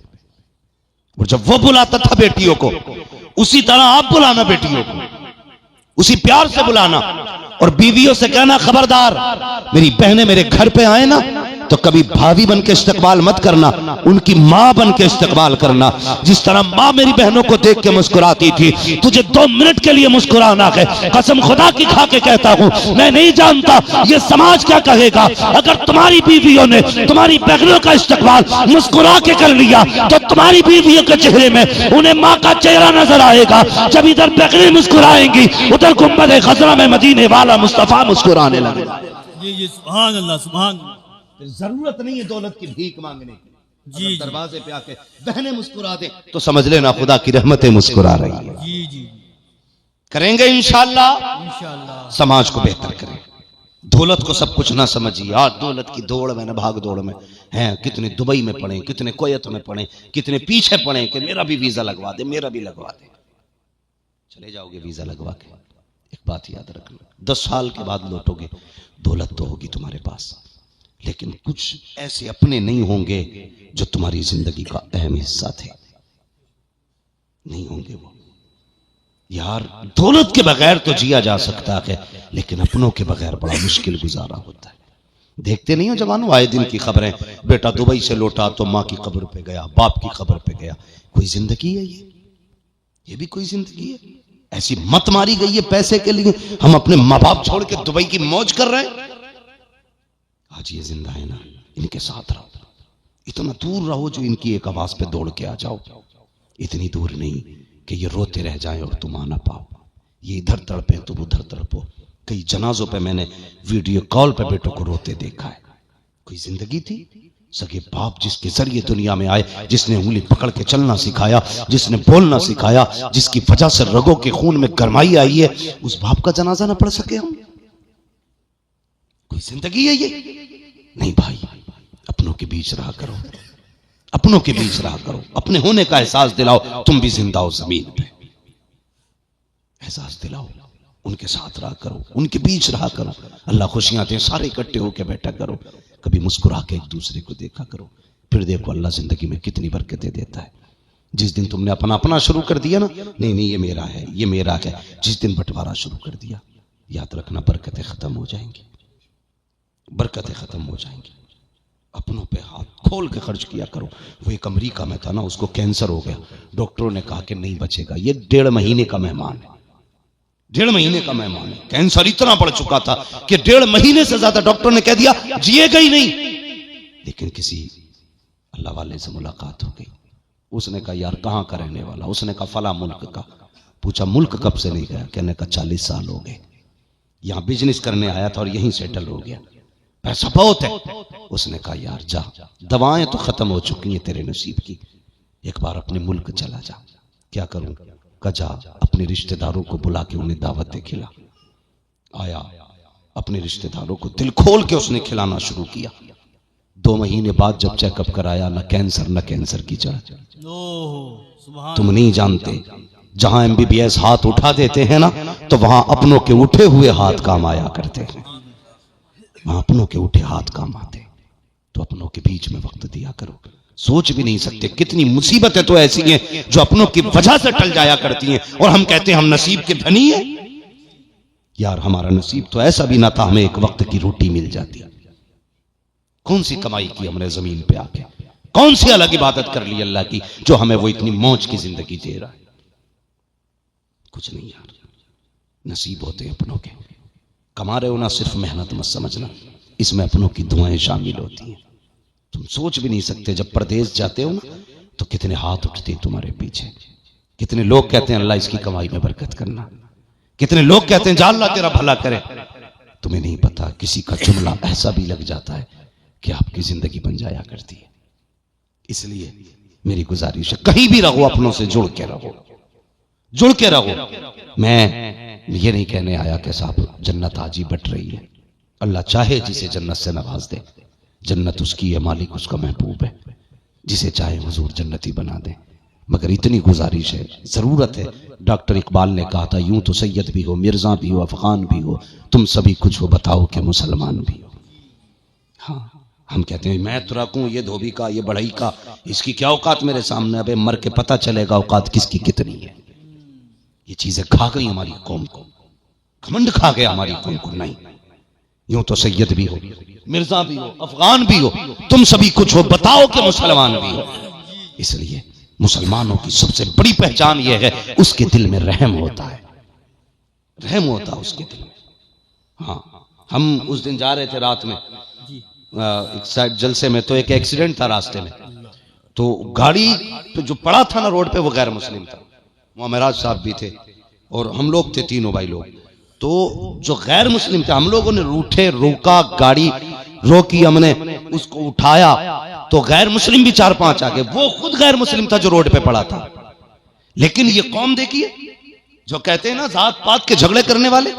और जब वो बुलाता था बेटियों को, उसी तरह आप बुलाना बेटियों को, उसी प्यार से बुलाना। और बीवियों से कहना खबरदार मेरी बहनें मेरे घर पे आए ना तो कभी भाभी बन के इस्तकबाल मत करना, उनकी माँ बन के इस्तकबाल करना। जिस तरह माँ मेरी बहनों को देख के मुस्कुराती थी, तुझे 2 मिनट के लिए मुस्कुराना है, कसम खुदा की खा के कहता हूँ, मैं नहीं जानता ये समाज क्या कहेगा। अगर तुम्हारी बीवियों ने तुम्हारी बहनों का इस्तकबाल मुस्कुरा के कर लिया तो तुम्हारी बीवियों के चेहरे में उन्हें माँ का चेहरा नजर आएगा। जब इधर बहनें मुस्कुराएंगी, उधर गुंबद खजरा में मदीने वाला मुस्तफा मुस्कुराने लगेगा। जी सुभान अल्लाह, सुभान। जरूरत नहीं है दौलत की भीख मांगने की। जी दरवाजे पे आके बहनें मुस्कुरा दे तो समझ लेना खुदा की रहमतें मुस्कुरा रही है। जी जी करेंगे इंशाअल्लाह, इंशाअल्लाह। समाज को बेहतर करें। दौलत को सब कुछ ना समझिए। आज दौलत की दौड़ में ना भाग दौड़ में हैं, कितने दुबई में पड़े, कितने कुवैत में पड़े, कितने पीछे पड़े कि मेरा भी वीजा लगवा दे, मेरा भी लगवा दे। चले जाओगे वीजा लगवा के, एक बात याद रखना, 10 साल के बाद लौटोगे, दौलत तो होगी तुम्हारे पास, लेकिन कुछ ऐसे अपने नहीं होंगे जो तुम्हारी जिंदगी का अहम हिस्सा थे, नहीं होंगे वो। यार दौलत के बगैर तो जिया जा सकता है, लेकिन अपनों के बगैर बड़ा मुश्किल गुजारा होता है। देखते नहीं हो जवानों, आए दिन की खबरें, बेटा दुबई से लौटा तो माँ की कब्र पे गया, बाप की कब्र पे गया। कोई जिंदगी है ये भी कोई जिंदगी है? ऐसी मत मारी गई है पैसे के लिए, हम अपने माँ बाप छोड़ के दुबई की मौज कर रहे हैं। आज ये जिंदा है ना, इनके साथ रहो, इतना दूर रहो जो इनकी एक आवाज पे दौड़ के आ जाओ, इतनी दूर नहीं कि ये रोते रह जाएं और तुम आ ना पाओ। ये इधर तड़पे तुम उधर तड़पो। कई जनाजों पे मैंने वीडियो कॉल पे बेटों को रोते देखा है। कोई जिंदगी थी? सगे बाप जिसके जरिए दुनिया में आए, जिसने उंगली पकड़ के चलना सिखाया, जिसने बोलना सिखाया, जिसकी वजह से रगों के खून में गरमाई आई है, उस बाप का जनाजा ना पढ़ सके हम? कोई जिंदगी है ये? नहीं भाई, अपनों के बीच रहा करो, अपनों के बीच रहा करो, अपने होने का एहसास दिलाओ। तुम भी जिंदा हो जमीन पे, एहसास दिलाओ, उनके साथ रहा करो, उनके बीच रहा करो। अल्लाह खुशियां दे, सारे इकट्ठे होकर बैठा करो, कभी मुस्कुरा के एक दूसरे को देखा करो, फिर देखो अल्लाह जिंदगी में कितनी बरकतें देता है। जिस दिन तुमने अपना अपना शुरू कर दिया ना, नहीं नहीं ये मेरा है, ये मेरा है, जिस दिन बंटवारा शुरू कर दिया, याद रखना बरकतें खत्म हो जाएंगी, बरकतें खत्म हो जाएंगी। अपनों पे हाथ खोल के खर्च किया करो। वो एक अमेरिका में था ना, उसको कैंसर हो गया, डॉक्टरों ने कहा कि नहीं बचेगा, ये 1.5 महीने का मेहमान है, 1.5 महीने का मेहमान है। कैंसर इतना बढ़ चुका था कि 1.5 महीने से ज्यादा डॉक्टर ने कह दिया जिएगा ही नहीं। लेकिन किसी अल्लाह वाले से मुलाकात हो गई, उसने कहा यार कहाँ का रहने वाला? उसने कहा फला मुल्क का। पूछा मुल्क कब से नहीं गया? कहने का 40 साल हो गए, यहाँ बिजनेस करने आया था और यहीं सेटल हो गया, पैसा बहुत है। उसने कहा यार जा, दवाएं तो खत्म हो चुकी हैं तेरे नसीब की, एक बार अपने मुल्क चला जा, क्या करूं? कजा अपने रिश्तेदारों को बुला के उन्हें दावतें खिला। आया, अपने रिश्तेदारों को दिल खोल के उसने खिलाना शुरू किया। 2 महीने बाद जब चेकअप कराया, न कैंसर की जांच। तुम नहीं जानते, जहां MBBS हाथ उठा देते हैं ना, तो वहां अपनों के उठे हुए हाथ काम आया करते हैं। वहां अपनों के उठे हाथ काम आते। तो अपनों के बीच में वक्त दिया करो। सोच भी नहीं सकते कितनी मुसीबतें तो ऐसी हैं जो अपनों की वजह से टल जाया करती हैं, और हम कहते हैं हम नसीब के धनी हैं। यार हमारा नसीब तो ऐसा भी ना था, हमें एक वक्त की रोटी मिल जाती। कौन सी कमाई की हमने जमीन पे आके, कौन सी अलग इबादत कर ली अल्लाह की, जो हमें वो इतनी मौज की जिंदगी दे रहा है? कुछ नहीं यार, नसीब होते अपनों के। कमा रहे हो ना, सिर्फ मेहनत मत समझना, इसमें अपनों की दुआएं शामिल होती हैं। तुम सोच भी नहीं सकते, जब परदेश जाते हो ना तो कितने हाथ उठते हैं तुम्हारे पीछे। कितने लोग कहते हैं अल्लाह इसकी कमाई में बरकत करना, कितने लोग कहते हैं जा अल्लाह तेरा भला करे। तुम्हें नहीं पता किसी का जुमला ऐसा भी लग जाता है कि आपकी जिंदगी बन जाया करती है। इसलिए मेरी गुजारिश है, कहीं भी रहो अपनों से जुड़ के रहो, जुड़ के रहो। मैं ये नहीं कहने आया कि साहब जन्नत आज ही बट रही है। अल्लाह चाहे जिसे जन्नत से नवाज दे, जन्नत उसकी है, मालिक उसका महबूब है। जिसे चाहे हुजूर जन्नती बना दे। मगर इतनी गुजारिश है, जरूरत है। डॉक्टर इकबाल ने कहा था, यूं तो सैयद भी हो, मिर्जा भी हो, अफगान भी हो, तुम सभी कुछ हो, बताओ कि मुसलमान भी हो। हाँ, हम कहते हैं मैं तुरकूं, ये धोबी का, ये बढ़ई का, इसकी क्या औकात मेरे सामने। अबे मर के पता चलेगा औकात किसकी कितनी है। ये चीजें खा गई हमारी कौम को, घमंड खा गया हमारी कौम को। नहीं, यूं तो सैयद भी हो, मिर्जा भी हो, अफगान भी हो, तुम सभी कुछ हो, बताओ कि मुसलमान भी हो। इसलिए मुसलमानों की सबसे बड़ी पहचान यह है, उसके दिल में रहम होता है, रहम होता है उसके दिल में। हाँ, हम उस दिन जा रहे थे रात में एक साइड जलसे में, तो एक एक्सीडेंट था रास्ते में। तो गाड़ी पे जो पड़ा था ना रोड पे, वो गैर मुस्लिम था। मोहम्मद साहब भी थे और हम लोग थे, तीनों भाई लोग। तो जो गैर मुस्लिम थे, हम लोगों ने रूठे, रोका, गाड़ी रोकी, हमने उसको उठाया, तो गैर मुस्लिम भी 4-5 आ गए। वो खुद गैर मुस्लिम था जो रोड पे पड़ा था। लेकिन ये कौम देखिए, जो कहते हैं ना जात पात के झगड़े करने वाले,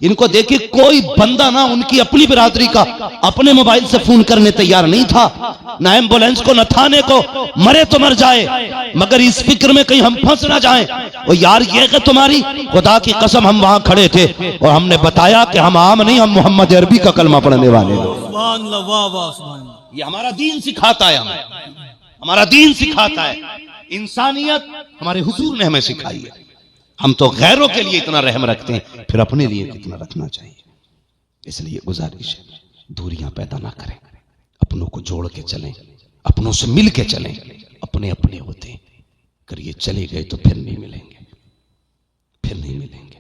इनको देखिए, कोई बंदा ना उनकी अपनी बिरादरी का अपने मोबाइल से फोन करने तैयार नहीं था, ना एम्बुलेंस को, न थाने को। मरे तो मर जाए, मगर इस फिक्र में कहीं हम फंस ना जाएं। और यार ये कि तुम्हारी खुदा की कसम, हम वहां खड़े थे और हमने बताया कि हम आम नहीं, हम मोहम्मद अरबी का कलमा पढ़ने वाले लोग। ये हमारा दीन सिखाता है, हमारा दीन सिखाता है। इंसानियत हमारे हुजूर ने हमें सिखाई है। हम तो गैरों के लिए इतना रहम रखते हैं, फिर अपने लिए कितना रखना चाहिए। इसलिए गुजारिश है, दूरियां पैदा ना करें, अपनों को जोड़ के चलें, अपनों से मिल के चलें। अपने अपने होते हैं, अगर ये चले गए तो फिर नहीं मिलेंगे, फिर नहीं मिलेंगे।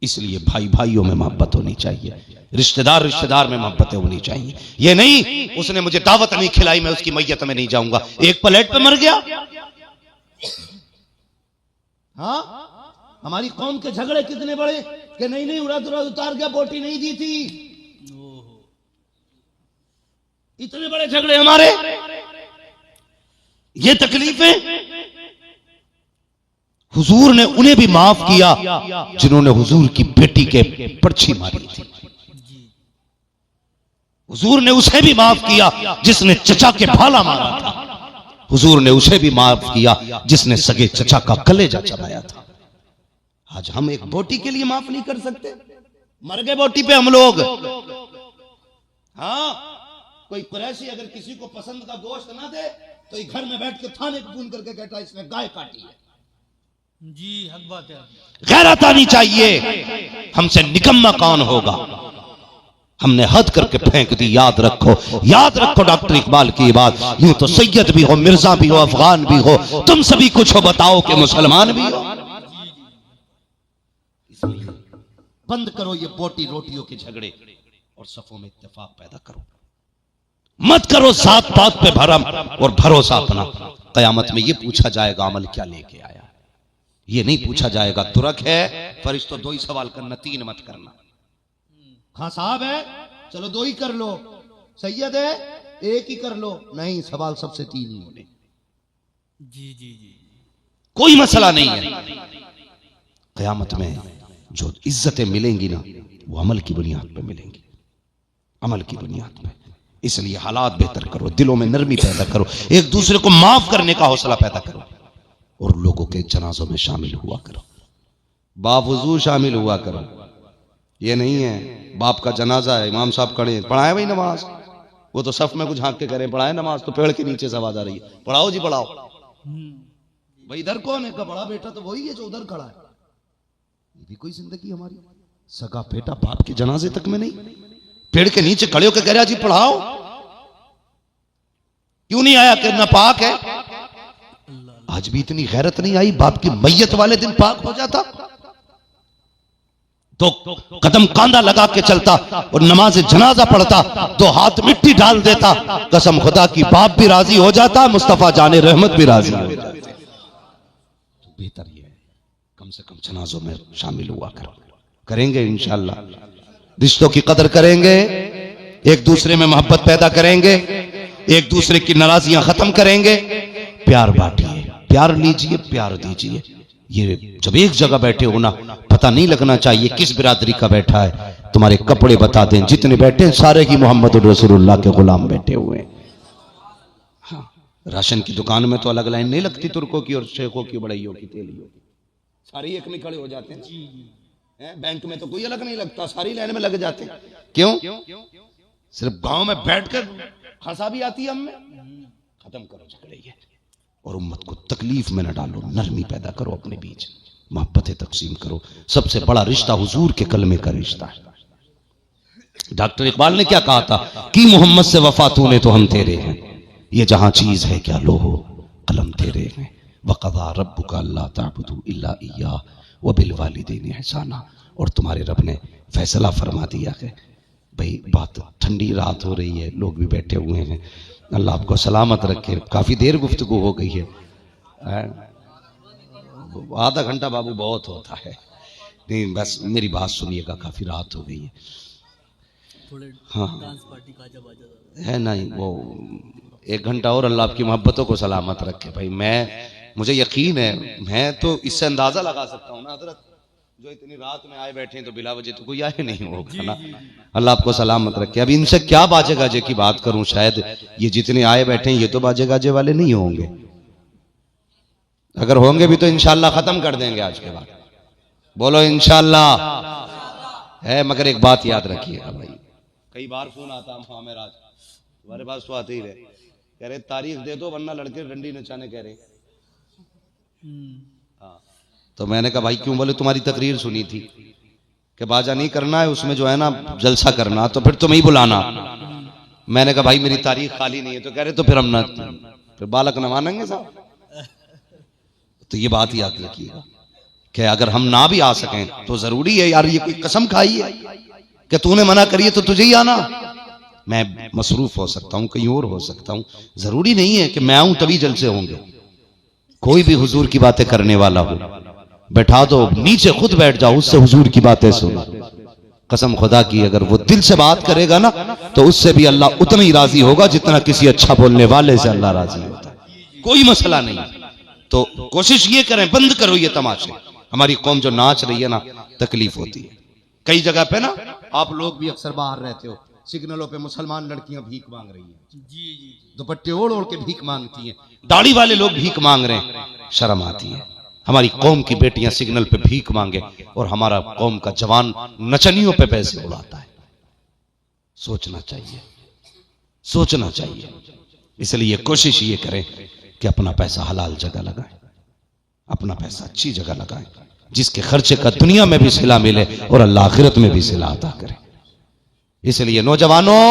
इसलिए भाई भाइयों में मोहब्बत होनी चाहिए, रिश्तेदार रिश्तेदार में मोहब्बतें होनी चाहिए। ये नहीं उसने मुझे दावत नहीं खिलाई, मैं उसकी मैयत में नहीं जाऊंगा। एक प्लेट पे मर गया। हाँ, हमारी कौम के झगड़े कितने बड़े कि नहीं उड़ा उतार गया, बोटी नहीं दी थी। इतने बड़े झगड़े हमारे, ये तकलीफें। हुजूर ने उन्हें भी माफ किया जिन्होंने हुजूर की बेटी के पर्ची मारी थी। हुजूर ने उसे भी माफ किया जिसने चचा के भाला मारा था। हुजूर ने उसे भी माफ किया जिसने सगे चचा का कलेजा चबाया था। आज हम एक बोटी के लिए माफ नहीं कर सकते, मर गए बोटी पे हम लोग। हाँ, कोई कुरैशी अगर किसी को पसंद का गोश्त ना दे तो ये घर में बैठ के थाने को फोन करके कहता है इसने गाय काटी है। जी हक बात है। गैरत आनी चाहिए। हमसे निकम्मा कौन होगा? हमने हद करके फेंक दी। याद रखो, याद रखो डॉक्टर इकबाल की बात। यूं तो सैयद भी हो, मिर्जा भी हो, अफगान भी हो, तुम सभी कुछ हो, बताओ कि मुसलमान भी हो। इसलिए बंद करो ये बोटी रोटियों के झगड़े और सफों में इत्तेफाक पैदा करो। मत करो जात पात पे भरम और भरोसा अपना। कयामत में ये पूछा जाएगा अमल क्या लेके आया। ये नहीं पूछा जाएगा तुरक है, फरिश्तों 2 ही सवाल करना, 3 मत करना। हाँ साहब है, चलो 2 ही कर लो। सैयद है, 1 ही कर लो। नहीं, सवाल सबसे 3 ही होने। जी जी जी। कोई मसला नहीं है। क़यामत में जो इज्जतें मिलेंगी ना, वो अमल की बुनियाद पे मिलेंगी, अमल की बुनियाद पे। इसलिए हालात बेहतर करो, दिलों में नरमी पैदा करो, एक दूसरे को माफ करने का हौसला पैदा करो, और लोगों के जनाजों में शामिल हुआ करो, बावजूद शामिल हुआ करो। ये नहीं है बाप का जनाजा है, इमाम साहब खड़े, पढ़ाए भाई नमाज, वो तो सफ में कुछ झांक के करें, पढ़ाए नमाज, तो पेड़ के नीचे से आवाज आ रही है, पढ़ाओ जी पढ़ाओ। भाई इधर कौन है? बड़ा बेटा तो वही है जो उधर खड़ा है। ये भी कोई जिंदगी हमारी? सगा बेटा बाप के जनाजे तक में नहीं, पेड़ के नीचे खड़े होकर कह रहा जी पढ़ाओ। क्यों नहीं आया? कि नापाक है। आज भी इतनी गैरत नहीं आई, बाप की मैयत वाले दिन पाक हो जाता तो कदम कांधा लगा के चलता और नमाज जनाजा पढ़ता, तो हाथ मिट्टी डाल देता, कसम खुदा की बाप भी राजी हो जाता, मुस्तफा जाने रहमत भी राजी हो जाते। तो बेहतर ये है कम से कम जनाजों में शामिल हुआ करो। करेंगे इंशाअल्लाह, रिश्तों की कदर करेंगे, एक दूसरे में मोहब्बत पैदा करेंगे, एक दूसरे की नाराजियां खत्म करेंगे, प्यार बांटिए, प्यार लीजिए, प्यार दीजिए। ये जब एक जगह बैठे हो ना, पता नहीं लगना चाहिए किस बिरादरी का बैठा है। तुम्हारे कपड़े बता दें, जितने बैठे हैं सारे ही मोहम्मद रसूलुल्लाह के गुलाम बैठे हुए हैं। हाँ, राशन की दुकान में तो अलग लाइन नहीं लगती, तुर्कों की और शेखों की, बड़ाइयों की, तेलियों की, सारे एक में खड़े हो जाते हैं। बैंक में तो कोई अलग नहीं लगता, सारी लाइन में लग जाते हैं। क्यों? सिर्फ गांव में बैठकर हंसा भी आती है हमें। खत्म करो झगड़े ये, और उम्मत को तकलीफ में न डालो, नरमी पैदा करो अपने बीच, मोहब्बतें तकसीम करो। सबसे बड़ा रिश्ता हुजूर के कलमे का रिश्ता है। डॉक्टर इकबाल ने क्या कहा था कि मोहम्मद से वफा तूने तो हम तेरे हैं, ये जहां चीज है क्या लोहो कलम तेरे हैं। वक़ज़ा रब्बुका अल्ला ताबुदू इल्ला इय्याह व बिल वालिदैनि ihसाना। और तुम्हारे रब ने फैसला फरमा दिया है। भाई बात ठंडी रात हो रही है, लोग भी बैठे हुए हैं, अल्लाह आपको सलामत रखे। काफी देर गुफ्तगू हो गई है, आधा घंटा बाबू बहुत होता है। नहीं बस मेरी बात सुनिएगा, काफी रात हो गई है। हाँ है नहीं, वो 1 घंटा और अल्लाह आपकी मोहब्बतों को सलामत रखे। भाई मुझे यकीन है, मैं तो इससे अंदाजा लगा सकता हूँ ना हजरत, जो इतनी रात में आए बैठे हैं तो बिला वजह तो कोई आए नहीं होगा ना। अल्लाह आपको सलामत रखे। अब इनसे क्या बाजे गाजे की बात करूं, शायद ये जितने आए बैठे हैं ये तो बाजे गाजे वाले नहीं होंगे, अगर होंगे भी तो इंशाअल्लाह खत्म कर देंगे आज के बाद। बोलो इंशाअल्लाह है। मगर एक बात याद रखिएगा भाई, कई बार फोन आता है, हाँ मेरा तुम्हारे पास तो आते ही रहे, कह रहे तारीख दे दो वरना लड़के डंडी नचाने कह रहे। हाँ, तो मैंने कहा भाई क्यों? बोले तुम्हारी तकरीर सुनी थी कि बाजा नहीं करना है, उसमें जो है ना जलसा करना, तो फिर तुम्हें ही बुलाना। मैंने कहा भाई मेरी तारीख खाली नहीं है, तो कह रहे तो फिर हम ना, फिर बालक न मानेंगे साहब। तो ये बात याद रखिएगा कि अगर हम ना भी आ सकें तो जरूरी है यार, ये कोई कसम खाई है कि तूने मना करिए तो तुझे ही आना। मैं मसरूफ हो सकता हूं, कहीं और हो सकता हूं, जरूरी नहीं है कि मैं आऊं तभी जलसे होंगे। कोई भी हुजूर की बातें करने वाला हो, बैठा दो नीचे, खुद बैठ जाओ, उससे हुजूर की बातें सुनो। कसम खुदा की अगर वो दिल से बात करेगा ना, तो उससे भी अल्लाह उतना ही राजी होगा जितना किसी अच्छा बोलने वाले से अल्लाह राजी होता है। कोई मसला नहीं। तो कोशिश ये करें, बंद करो ये तमाशे। हमारी कौम जो नाच रही है ना, तकलीफ होती है। कई जगह पे ना आप लोग भी अक्सर बाहर रहते हो, सिग्नलों पे मुसलमान लड़कियां भीख मांग रही हैं, दुपट्टे ओढ़ ओढ़ के भीख मांगती हैं, दाढ़ी वाले लोग भीख मांग रहे हैं, शर्म आती है। हमारी कौम की बेटियां सिग्नल पे भीख मांगे और हमारा कौम का जवान नचनियों पे पैसे उड़ाता है। सोचना चाहिए, सोचना चाहिए। इसलिए कोशिश ये करें कि अपना पैसा हलाल जगह लगाएं, अपना पैसा अच्छी जगह लगाएं, जिसके खर्चे का दुनिया में भी सिला मिले और अल्लाह आखिरत में भी सिला अता करे। इसलिए नौजवानों,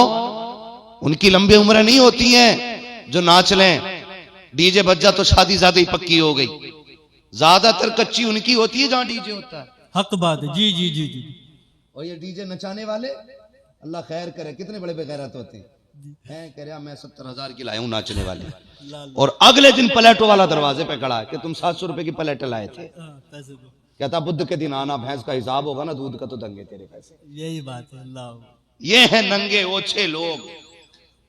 उनकी लंबी उम्रें नहीं होती हैं जो नाच लें, डीजे बज जा तो शादी ज्यादा ही पक्की हो गई। ज्यादातर कच्ची उनकी होती है जहां डीजे होता है। हक बात है। जी जी जी जी। और ये डीजे नचाने वाले अल्लाह खैर करे, कितने बड़े बेगैरत होते हैं। कह रहा मैं 70,000 की लाया हूं नाचने वाले, और अगले दिन प्लेटो वाला दरवाजे पे खड़ा है कि तुम 700 रुपए की प्लेट लाए थे। कहता बुध के दिन आना, भैंस का हिसाब होगा ना, दूध का तो दंगे तेरे पैसे। यही बात है। अल्लाह, ये है नंगे ओछे लोग,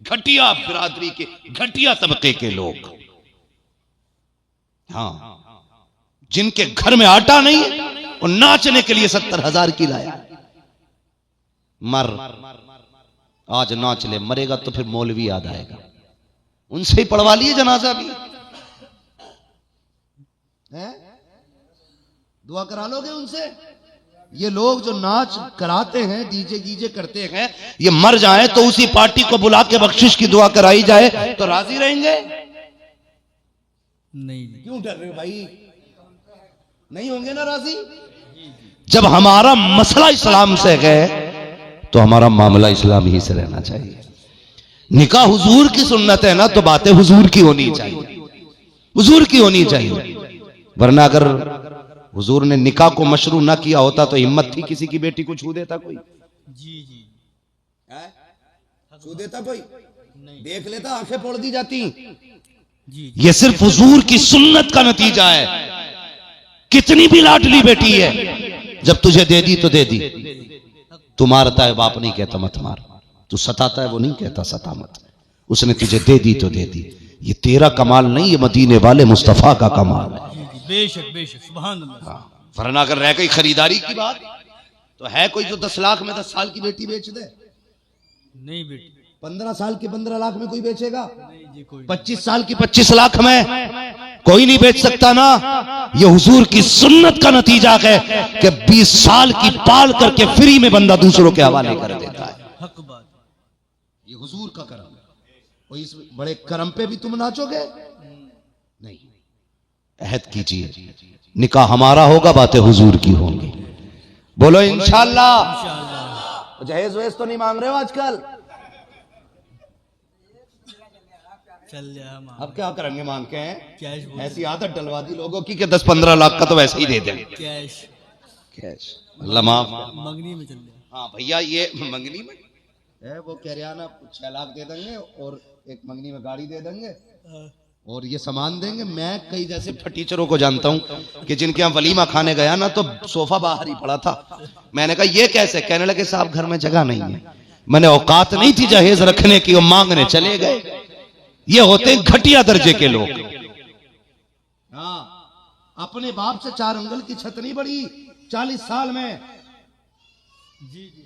घटिया बिरादरी के, घटिया तबके के लोग। हाँ, जिनके घर में आटा नहीं है और नाचने के लिए 70,000 की लाया। मर आज नाच ले, मरेगा तो फिर मौलवी याद आएगा। उनसे ही पढ़वा लिए जनाजा भी है, दुआ करा लोगे उनसे। ये लोग जो नाच कराते हैं, डीजे गीजे करते हैं, ये मर जाए तो उसी पार्टी को बुला के बख्शिश की दुआ कराई जाए तो राजी रहेंगे? नहीं। क्यों डर रहे हो भाई? नहीं होंगे ना राजी। जब हमारा मसला इस्लाम से है तो हमारा मामला इस्लाम ही से रहना चाहिए। निकाह हुजूर की सुन्नत है ना, तो बातें हुजूर की होनी चाहिए, हुजूर की होनी चाहिए। वरना अगर हुजूर ने निकाह को मशरू ना किया होता तो हिम्मत थी किसी की बेटी को छू देता कोई? जी जी। छू देता कोई? देख लेता, आंखें फोड़ दी जाती। जी। ये सिर्फ हुजूर की सुन्नत का नतीजा है। कितनी भी लाडली बेटी है, जब तुझे दे दी तो दे दी। तू मारता है, बाप नहीं कहता मत मार। तू सताता है, वो नहीं कहता सता मत। उसने तुझे दे दी तो दे दी। ये तेरा कमाल नहीं, ये मदीने वाले मुस्तफा का कमाल है। बेशक बेशक, सुभान अल्लाह। वरना अगर रह गई खरीदारी की बात तो है कोई जो 10 लाख में 10 साल की बेटी बेच दे? नहीं बेटी। 15 साल की 15 लाख में कोई बेचेगा? नहीं जी, कोई 25 साल की 25 लाख में कोई नहीं बेच सकता ना। ये हुजूर की सुन्नत का नतीजा है कि 20 साल की पाल करके फ्री में बंदा दूसरों के हवाले कर देता है। हक बात। ये हुजूर का करम है। और इस बड़े करम पे भी तुम नाचोगे? नहीं। अहद कीजिए, निकाह हमारा होगा, बातें हुजूर की होंगी। बोलो इंशाअल्लाह। जहेज वहेज तो नहीं मांग रहे हो आजकल? चल जा हम अब क्या करेंगे मांग के? कैश बोल। ऐसी आदत डलवा दी लोगों की कि 10-15 लाख का तो वैसे ही दे दें। कैश कैश अल्लाह माफ। मंगनी में चल जा। हाँ भैया, ये मंगनी में है, वो कह रहा ना 6 लाख दे देंगे और एक मंगनी में गाड़ी दे देंगे और ये सामान देंगे। मैं कई जैसे फटीचरों को जानता हूं कि जिनके यहाँ वलीमा खाने गया ना तो सोफा बाहर ही पड़ा था। मैंने कहा ये कैसे? कहने लगे साहब घर में जगह नहीं है। मैंने औकात नहीं थी जहेज रखने की, वो मांगने चले गए। ये होते हैं घटिया दर्जे के लोग। हाँ, अपने बाप से 4 अंगल की छत नहीं बढ़ी 40 साल में। जी जी।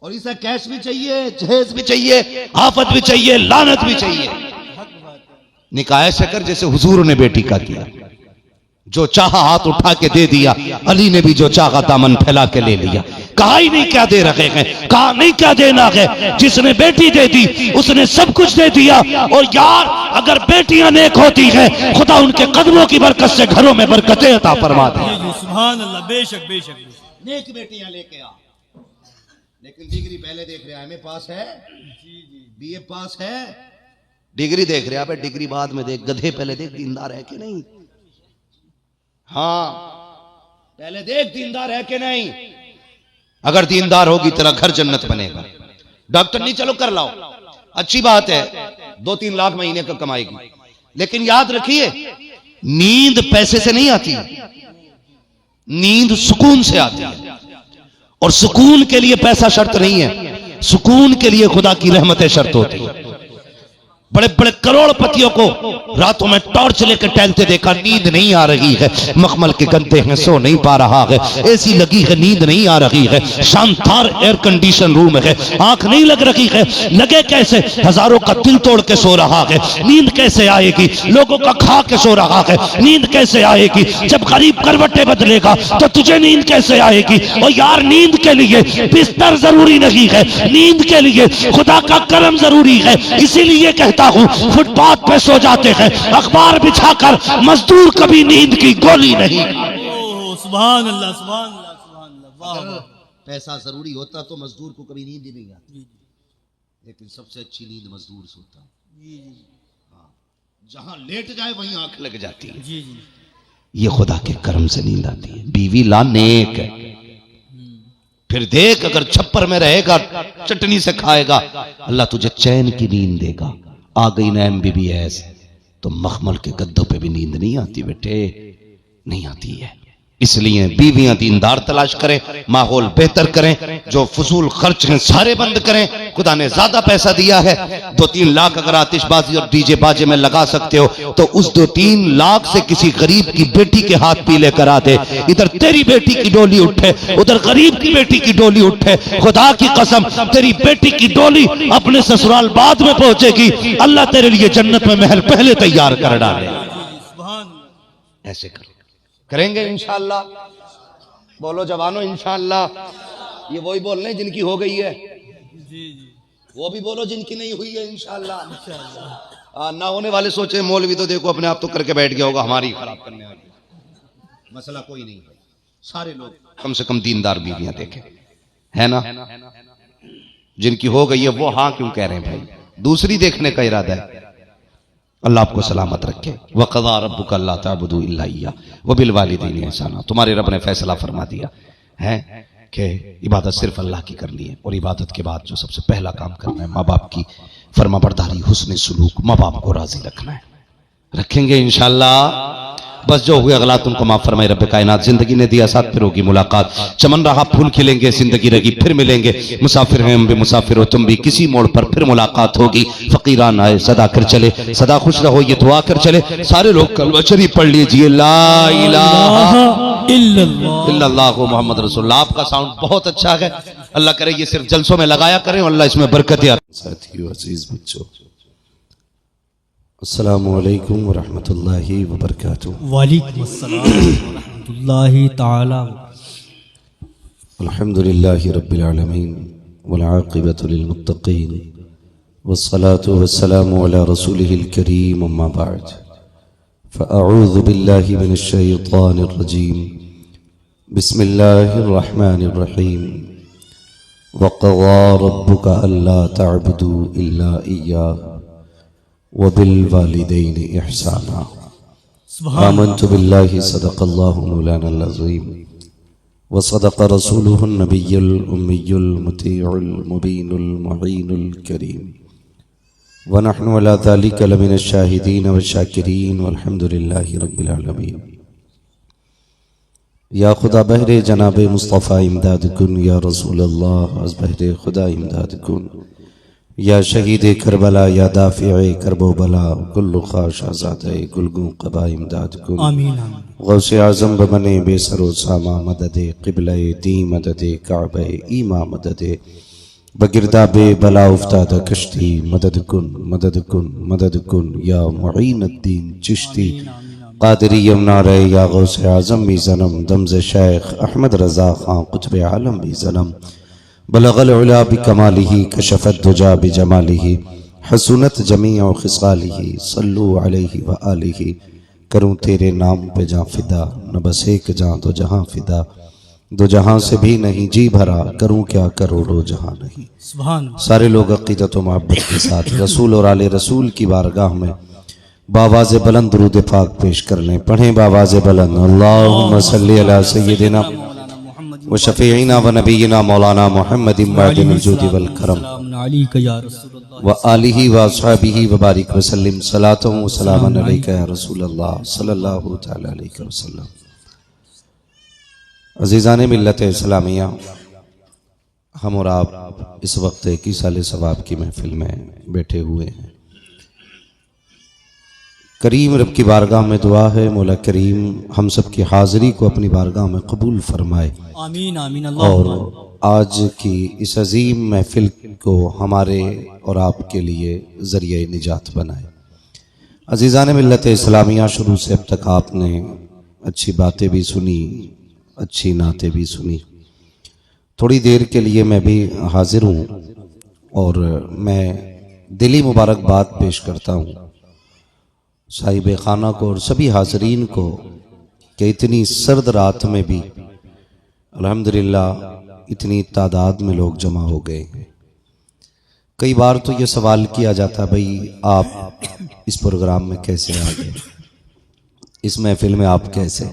और इसे कैश भी चाहिए, जहेज भी चाहिए, आफत भी चाहिए, लानत भी चाहिए। निकाह ऐसे कर जैसे हुजूर ने बेटी का किया। जो चाहा हाथ उठा के दे दिया, अली ने भी जो चाहा दामन फैला के ले लिया। कहा ही नहीं क्या दे रखे हैं, कहा नहीं क्या देना है। जिसने बेटी दे दी उसने सब कुछ दे दिया। और यार, अगर बेटियां नेक होती हैं, खुदा उनके कदमों की बरकत से घरों में बरकतें अता फरमा दे। सुभान अल्लाह। बेशक बेशक। नेक बेटियां लेके आ। लेकिन डिग्री पहले देख रहे हैं, एमए पास है, बीए पास है, डिग्री देख रहे हैं। डिग्री बाद में देख, गधे पहले देख दीनदार है कि नहीं। हाँ, पहले देख दीनदार है कि नहीं। अगर दीनदार होगी तेरा घर जन्नत बनेगा। डॉक्टर नहीं, चलो कर लाओ, अच्छी बात है, 2-3 लाख महीने का कमाएगी। लेकिन याद रखिए, नींद पैसे से नहीं आती, नींद सुकून से आती है। और सुकून के लिए पैसा शर्त नहीं है, सुकून के लिए खुदा की रहमतें शर्त होती है। बड़े बड़े करोड़पतियों को रातों में टॉर्च लेकर टहलते देखा, नींद नहीं आ रही है, मखमल के गद्दे हैं, सो नहीं पा रहा है, एसी लगी है, नींद नहीं आ रही है, शानदार एयर कंडीशन रूम है, आंख नहीं लग रही है, लगे कैसे? हजारों का दिल तोड़ के सो रहा है, नींद कैसे आएगी? लोगों का खा के सो रहा है, नींद कैसे आएगी? जब गरीब करवटें बदलेगा तो तुझे नींद कैसे आएगी? और यार, नींद के लिए बिस्तर जरूरी नहीं है, नींद के लिए खुदा का करम जरूरी है। इसीलिए कहता हूं, फुटपाथ पे सो जाते हैं अखबार बिछाकर, मजदूर कभी नींद की गोली नहीं। सुभान अल्लाह, सुभान अल्लाह, सुभान अल्लाह। वाह वाह। पैसा जरूरी होता तो मजदूर को कभी नींद ही नहीं आती। लेकिन सबसे अच्छी नींद मजदूर सोता। जहां लेट जाए वहीं आंख लग जाती है। जी जी। ये खुदा के करम से नींद आती है। बीवी ला नेक है, फिर देख अगर छप्पर में रहेगा, चटनी से खाएगा, अल्लाह तुझे चैन की नींद देगा। आ गई ना MBBS तो मखमल के गद्दों पे भी नींद नहीं आती बेटे, नहीं आती है। इसलिए बीवियां दीनदार तलाश करें, माहौल बेहतर करें, जो फजूल खर्च हैं सारे बंद करें। खुदा ने ज्यादा पैसा दिया है, 2-3 लाख अगर आतिशबाजी और डीजे बाजे में लगा सकते हो तो उस 2-3 लाख से किसी गरीब की बेटी के हाथ पीले करा दे। इधर तेरी बेटी की डोली उठे, उधर गरीब की बेटी की डोली उठे। खुदा की कसम, तेरी बेटी की डोली अपने ससुराल बाद में पहुंचेगी, अल्लाह तेरे लिए जन्नत में महल पहले तैयार कर डाले। ऐसे करेंगे इंशाअल्लाह। बोलो जवानों इंशाअल्लाह। ये वही बोल रहे जिनकी हो गई है, वो भी बोलो जिनकी नहीं हुई है इंशाअल्लाह। ना होने वाले सोचे मौलवी तो देखो अपने आप तो करके बैठ गया होगा, हमारी खराब करने वाली। मसला कोई नहीं है, सारे लोग कम से कम दीनदार बीवियां देखें, है ना। जिनकी हो गई है वो हाँ क्यों कह रहे हैं भाई, दूसरी देखने का इरादा है। अल्लाह आपको सलामत रखे। वक़ज़ा रब्बुका अल्ला ताबुदू इल्ला इय्याह व बिल वालिदैनि ihसाना। तुम्हारे रब ने फैसला फरमा दिया है कि इबादत सिर्फ अल्लाह की करनी है, और इबादत के बाद जो सबसे पहला काम करना है माँ बाप की फरमाबरदारी, हुस्न सुलूक, माँ बाप को राजी रखना है। रखेंगे इंशाअल्लाह। बस जो हुए अगलात उनको माफ फरमाए रब्बे कायनात। जिंदगी ने दिया साथ, फिर होगी मुलाकात। चमन रहा फूल खिलेंगे, जिंदगी रही फिर मिलेंगे। मुसाफिर हैं हम भी, मुसाफिर हो तुम भी, किसी मोड़ पर फिर मुलाकात होगी। फकीरान आए सदा कर चले, सदा खुश रहो ये दुआ कर चले। सारे लोग कलमा शरीफ पढ़ लीजिए, ला इलाहा इल्लल्लाह मुहम्मद रसूलुल्लाह। आपका साउंड बहुत अच्छा है, अल्लाह करे ये सिर्फ जलसों में लगाया करें, अल्लाह इसमें बरकत दिया। साथियों, अजीज बच्चों, अस्सलामु अलैकुम व रहमतुल्लाहि व बरकातुहू। वालेकुम अस्सलाम व रहमतुल्लाहि ताला। अल्हम्दुलिल्लाहि रब्बिल आलमीन वल आक़िबतु लिल मुत्तक़ीन वस्सलातु वस्सलामु अला रसूलिहिल करीम, अम्मा बाद। फ़अऊज़ु बिल्लाहि मिनश शैतानिर रजीम। बिस्मिल्लाहिर रहमानिर रहीम। वक़ज़ा रब्बुका अल्ला तअबुदू इल्ला इय्याह व बिल वालिदैनि ihसाना। आमन्तु बिल्लाहि सदक़ल्लाहु मौलानल अज़ीम व सदक़ रसूलुहुन नबियुल उम्मियुल मुतीउल मुबीनुल मुईनुल करीम व नहनु अला ज़ालिका लमिनश शाहिदीन व शाकिरीन वल्हम्दुलिल्लाहि रब्बिल आलमीन। या खुदा बहरे जनाबे मुस्तफ़ा इमदाद कुन, या रसूल अल्लाह अज़ बहरे खुदा इमदाद कुन। या शहीद करबला, या दाफ़िए करबो बला, कुल्लु ख़ाश आज़ादे गुलगू क़बा इमदाद कुन। आमीन। गौसे आज़म बने बेसरो सामा मददे क़िबले दी मददे काबे ईमा मददे बगिरदाबे बला उफ्ताद कश्ती मदद कुन मदद कुन मदद कुन। या मुईनुद्दीन चिश्ती क़ादिरी यमुना रे, या गौसे आज़म भी ज़नम दमज़ शेख अहमद रज़ा ख़ां क़ुतबे आलम भी ज़नम। बलगल उला बिकमालिही कशफत दुजा बिजमालिही हसनत जमीअ खिसालिही सल्लु अलैहि व आलिही। करूँ तेरे नाम पे जां फिदा, न बस एक जां दो जहां फिदा। दो जहां से भी नहीं जी भरा, करूँ क्या करोड़ों जहां नहीं। सुभान। सारे लोग अक़ीदत व मोहब्बत के साथ रसूल और आले रसूल की बारगाह में बावाज़ बुलंद दुरूद पाक पेश कर लें। पढ़ें बावाज़ बुलंद, अल्लाहुम्मा सल्ली अला सय्यिदिना व शफ़ीइना व नबीना मौलाना मुहम्मदिन बादिल जुदी वल करम व आलिही व अस्हाबिही व बारिक वसल्लिम सलातो व सलामन अलैका या रसूल अल्लाह सल्लल्लाहु तआला अलैहि वसल्लम। अज़ीज़ान मिल्लत इस्लामिया, हम और आप इस वक्त 21 साल सवाब की महफिल में बैठे हुए हैं। करीम रब की बारगाह में दुआ है, मौला करीम हम सब की हाज़िरी को अपनी बारगाह में कबूल फरमाए। आमीन आमीन। और आज की इस अजीम महफिल को हमारे और आपके लिए ज़रिए निजात बनाए। अज़ीज़ान मिल्लत इस्लामिया, शुरू से अब तक आपने अच्छी बातें भी सुनी, अच्छी नातें भी सुनी। थोड़ी देर के लिए मैं भी हाजिर हूँ और मैं दिली मुबारकबाद पेश करता हूँ साहिब खाना को और सभी हाजरीन को कि इतनी सर्द रात में भी अल्हम्दुलिल्लाह इतनी तादाद में लोग जमा हो गए हैं। कई बार तो ये सवाल किया जाता भाई आप इस प्रोग्राम में कैसे आ गए, इस महफिल में आप कैसे।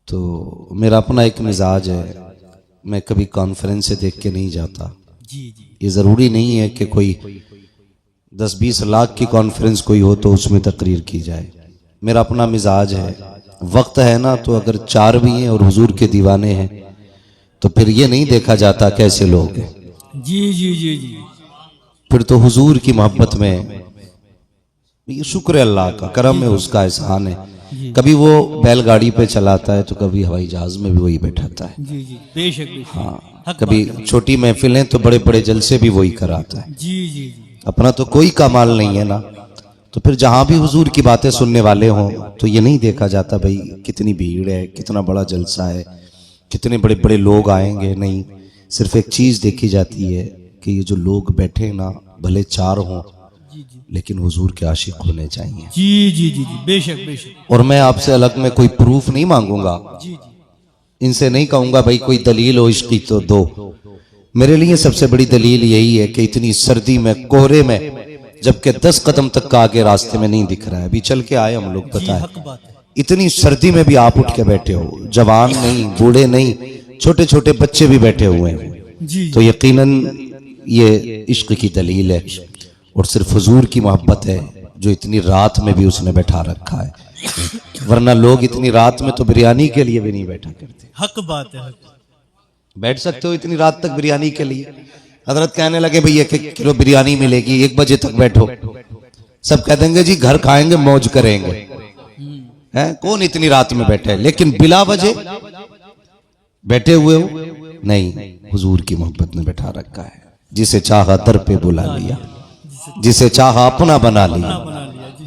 तो मेरा अपना एक मिजाज है, मैं कभी कॉन्फ्रेंस से देख के नहीं जाता। ये ज़रूरी नहीं है कि कोई 10-20 लाख की कॉन्फ्रेंस कोई हो तो उसमें तकरीर की जाए। मेरा अपना मिजाज है वक्त है ना, तो अगर चार भी हैं और हुजूर के दीवाने हैं तो फिर ये नहीं देखा जाता कैसे लोग हैं, जी जी जी जी फिर तो हुजूर की मोहब्बत में ये शुक्र है, अल्लाह का करम है, उसका एहसान है। कभी वो बैलगाड़ी पे चलाता है तो कभी हवाई जहाज में भी वही बैठाता है। जी जी बेशक बेशक। हाँ, हक कभी बात है। छोटी महफिलें तो बड़े बड़े जलसे भी वही कराता है। जी जी जी अपना तो कोई कमाल नहीं है ना, तो फिर जहां भी हुजूर की बातें सुनने वाले हों तो ये नहीं देखा जाता भाई कितनी भीड़ है, कितना बड़ा जलसा है, कितने बड़े बड़े लोग आएंगे। नहीं, सिर्फ एक चीज देखी जाती है कि ये जो लोग बैठे हैं ना, भले चार हों जी जी लेकिन हुजूर के आशिक होने चाहिए। जी जी जी जी बेशक बेशक। और मैं आपसे अलग में कोई प्रूफ नहीं मांगूंगा, जी जी इनसे नहीं कहूंगा भाई कोई दलील हो इश्क की तो दो। मेरे लिए सबसे बड़ी दलील यही है कि इतनी सर्दी में, कोहरे में, जबकि 10 कदम तक का आगे रास्ते में नहीं दिख रहा है, अभी चल के आए हम लोग, जी पता है, हक बात है। इतनी सर्दी में भी आप उठ के बैठे हो, जवान नहीं, बूढ़े नहीं, छोटे छोटे बच्चे भी बैठे हुए हैं, जी तो यकीनन ये इश्क की दलील है। और सिर्फ हुजूर की मोहब्बत है जो इतनी रात में भी उसने बैठा रखा है, वरना लोग इतनी रात में तो बिरयानी के लिए भी नहीं बैठा करते। हक बात है। बैठ सकते हो इतनी रात तक बिरयानी के लिए? हजरत कहने लगे भाई 1 किलो बिरयानी मिलेगी, 1 बजे तक बैठो। सब कह देंगे जी घर खाएंगे, मौज करेंगे, हैं? कौन इतनी रात में बैठे? लेकिन बिला वजह बैठे हुए हो नहीं, हुजूर की मोहब्बत में बैठा रखा है। जिसे चाहा दर पे बुला लिया, जिसे चाहा अपना बना लिया।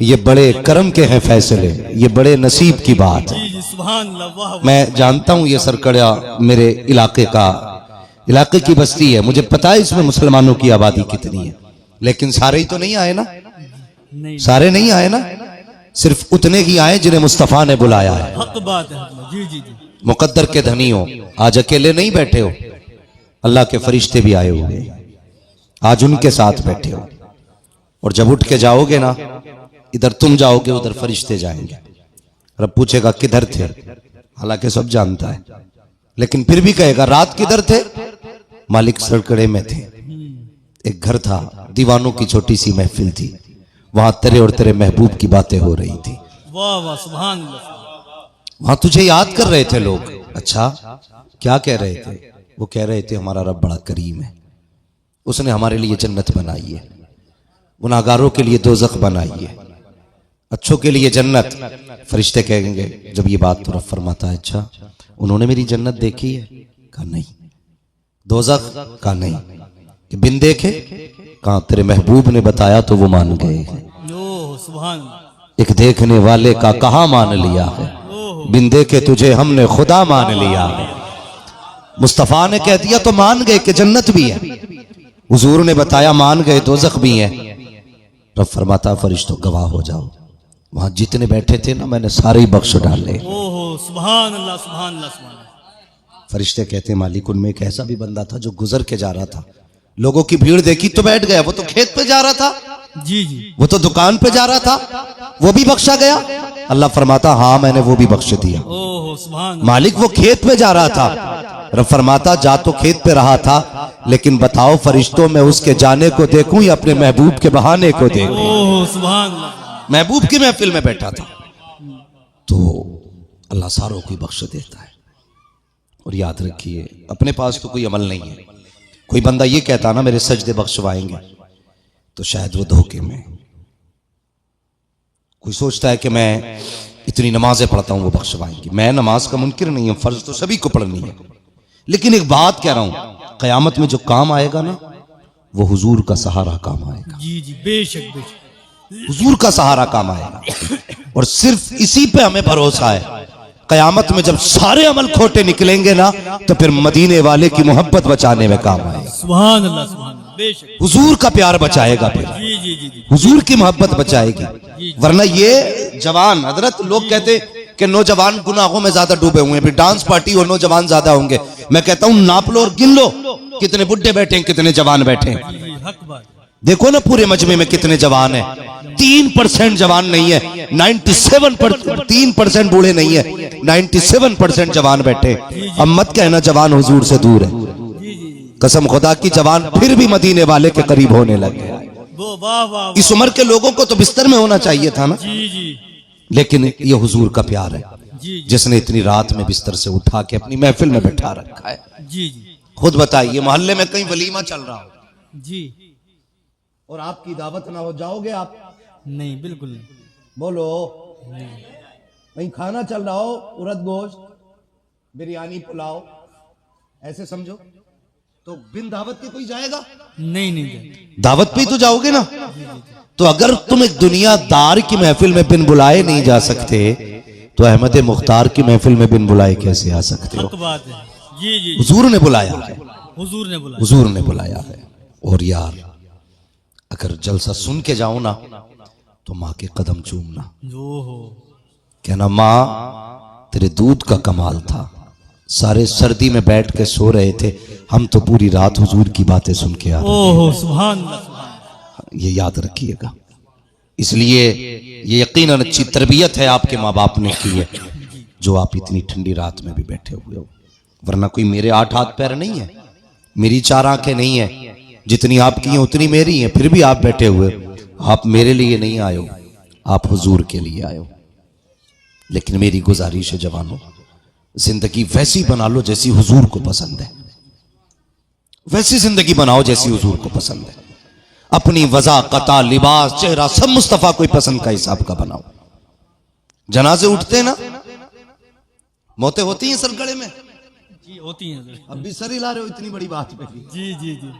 ये बड़े करम के हैं फैसले, ये बड़े नसीब की बात है। जी जी सुभान अल्लाह वाह वाह। मैं जानता हूं ये सरकड़ा मेरे इलाके की बस्ती है, मुझे पता है इसमें मुसलमानों की आबादी कितनी है, लेकिन सारे ही तो नहीं आए ना, नहीं सारे नहीं आए ना, सिर्फ उतने ही आए जिन्हें मुस्तफा ने बुलाया है। हक बात है। जी जी जी मुकद्दर के धनी हो, आज अकेले नहीं बैठे हो, अल्लाह के फरिश्ते भी आए हुए, आज उनके साथ बैठे हो। और जब उठ के जाओगे ना, इधर तुम जाओगे उधर फरिश्ते जाएंगे। रब पूछेगा किधर थे, हालांकि सब जानता है, लेकिन फिर भी कहेगा रात किधर थे? मालिक सरकड़े में थे, एक घर था, दीवानों की छोटी सी महफिल थी, वहां तेरे और तेरे महबूब की बातें हो रही थी, वाह वाह सुभान अल्लाह। वहां तुझे याद कर रहे थे लोग। अच्छा, क्या कह रहे थे? वो कह रहे थे हमारा रब बड़ा करीम है, उसने हमारे लिए जन्नत बनाई है, गुनाहगारों के लिए दोज़ख बनाई है, अच्छों के लिए जन्नत। फरिश्ते कहेंगे जब ये बात तो रब फरमाता है अच्छा उन्होंने मेरी जन्नत देखी है? कहा नहीं। दोज़ख? कहा नहीं। कि बिन देखे? कहा तेरे महबूब ने बताया तो वो मान गए। ओह सुभान अल्लाह। एक देखने वाले का कहा मान लिया है, बिन देखे तुझे हमने खुदा मान लिया है। मुस्तफा ने कह दिया तो मान गए कि जन्नत भी है, हुजूर ने बताया मान गए दोज़ख भी है। रब फरमाता फरिश्तों गवाह हो जाओ, वहां जितने बैठे थे ना मैंने सारे ही बख्श डाले। ओह सुभान अल्लाह सुभान अल्लाह सुभान अल्लाह। फरिश्ते कहते हैं मालिक उनमें एक ऐसा भी बंदा था जो गुजर के जा रहा था, लोगों की भीड़ देखी तो बैठ गया, वो तो खेत पे जा रहा था, जी जी वो तो दुकान पे जा रहा था, वो भी बख्शा गया। अल्लाह फरमाता हाँ मैंने वो भी बख्श दिया। ओह सुभान मालिक वो खेत पे जा रहा था, रब फरमाता जा तो खेत पे रहा था, लेकिन बताओ फरिश्तों में उसके जाने को देखूं या अपने महबूब के बहाने को देखूं? ओह सुभान अल्लाह। महबूब की महफिल में बैठा था। तो अल्लाह सारों को बख्श देता है। और याद रखिए अपने पास तो कोई अमल नहीं है, कोई बंदा ये कहता ना मेरे सजदे बख्शवाएंगे तो शायद वो धोखे में। कोई सोचता है कि मैं इतनी नमाजें पढ़ता हूं वो बख्शवाएंगी। मैं नमाज का मुनकिर नहीं हूं, फर्ज तो सभी को पढ़नी है, लेकिन एक बात कह रहा हूं, कयामत में जो काम आएगा ना वो हुजूर का सहारा काम आएगा। जी जी बेशक बेशक। हुजूर का सहारा काम आएगा, और सिर्फ इसी पे हमें भरोसा है। कयामत में जब सारे अमल खोटे निकलेंगे ना तो फिर मदीने वाले की मोहब्बत बचाने में काम आएगा। सुभान अल्लाह सुभान अल्लाह बेशक। हुजूर का प्यार बचाएगा, फिर जी जी जी जी हुजूर की मोहब्बत बचाएगी। वरना ये जवान हजरत लोग कहते कि नौजवान गुनाहों में ज्यादा डूबे हुए हैं, फिर डांस पार्टी और नौजवान ज्यादा होंगे। मैं कहता हूं नाप लो और गिन लो कितने बुढ़े बैठे हैं, कितने जवान बैठे हैं। जी हक बात। देखो ना पूरे मजमे में कितने जवान हैं, 3% जवान नहीं है, 97% 3% बूढ़े नहीं है, 97% जवान बैठे। अब मत कहना जवान हुजूर से दूर है, कसम खुदा की जवान फिर भी मदीने वाले के करीब होने लगे। वो वाह वाह। इस उम्र के लोगों को तो बिस्तर में होना चाहिए था ना, जी जी लेकिन ये हुजूर का प्यार है। जी जिसने इतनी रात में बिस्तर से उठा के अपनी महफिल में बैठा रखा है। जी जी खुद बताइए, मोहल्ले में कहीं वलीमा चल रहा हो जी। और आपकी दावत ना हो, जाओगे आप? नहीं, बिल्कुल नहीं। बोलो। कहीं खाना चल रहा हो, उड़द गोश्त, बिरयानी, पुलाव, ऐसे समझो, तो बिन दावत के कोई जाएगा? नहीं नहीं जाते। दावत पे ही तो जाओगे ना। तो अगर तुम एक दुनियादार की महफिल में बिन बुलाए नहीं जा सकते, तो अहमद मुख्तार की महफिल में बिन बुलाए कैसे आ सकते हो? हक बात है। जी जी। हुजूर ने बुलाया है, हुजूर ने बोला। हुजूर ने बुलाया है। और यार, अगर जलसा सुन के जाओ ना, तो माँ के कदम चूमना, ओहो, कहना माँ तेरे दूध का कमाल था, सारे सर्दी में बैठ के सो रहे थे, हम तो पूरी रात हुजूर की बातें सुन के आ रहे ओहो, सुभान अल्लाह, सुभान थे। ये याद रखिएगा। इसलिए ये यकीनन अच्छी तरबियत है आपके माँ बाप ने की है, जो आप इतनी ठंडी रात में भी बैठे हुए हो। वरना कोई मेरे 8 हाथ पैर नहीं है, मेरी 4 आंखें नहीं है, जितनी आपकी हैं उतनी मेरी हैं, फिर भी आप बैठे हुए हो। आप मेरे लिए नहीं आए हो, आप हुजूर के लिए आए हो। लेकिन मेरी गुजारिश है जवानों, जिंदगी वैसी बना लो जैसी हुजूर को पसंद है, वैसी जिंदगी बनाओ जैसी हुजूर को पसंद है। अपनी वज़ा, कता, लिबास, चेहरा सब मुस्तफा कोई पसंद का हिसाब का बनाओ। जनाजे उठते ना, मौतें होती हैं सर गड़े में, जी होती हैं सर। अब भी सर हिला रहे हो इतनी बड़ी बात पे। जी जी जी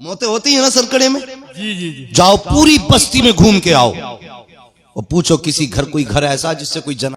मौतें होती हैं ना सरकड़े में। जी जी जी। जाओ पूरी बस्ती में घूम के आओ और पूछो किसी घर, कोई घर ऐसा जिससे कोई जना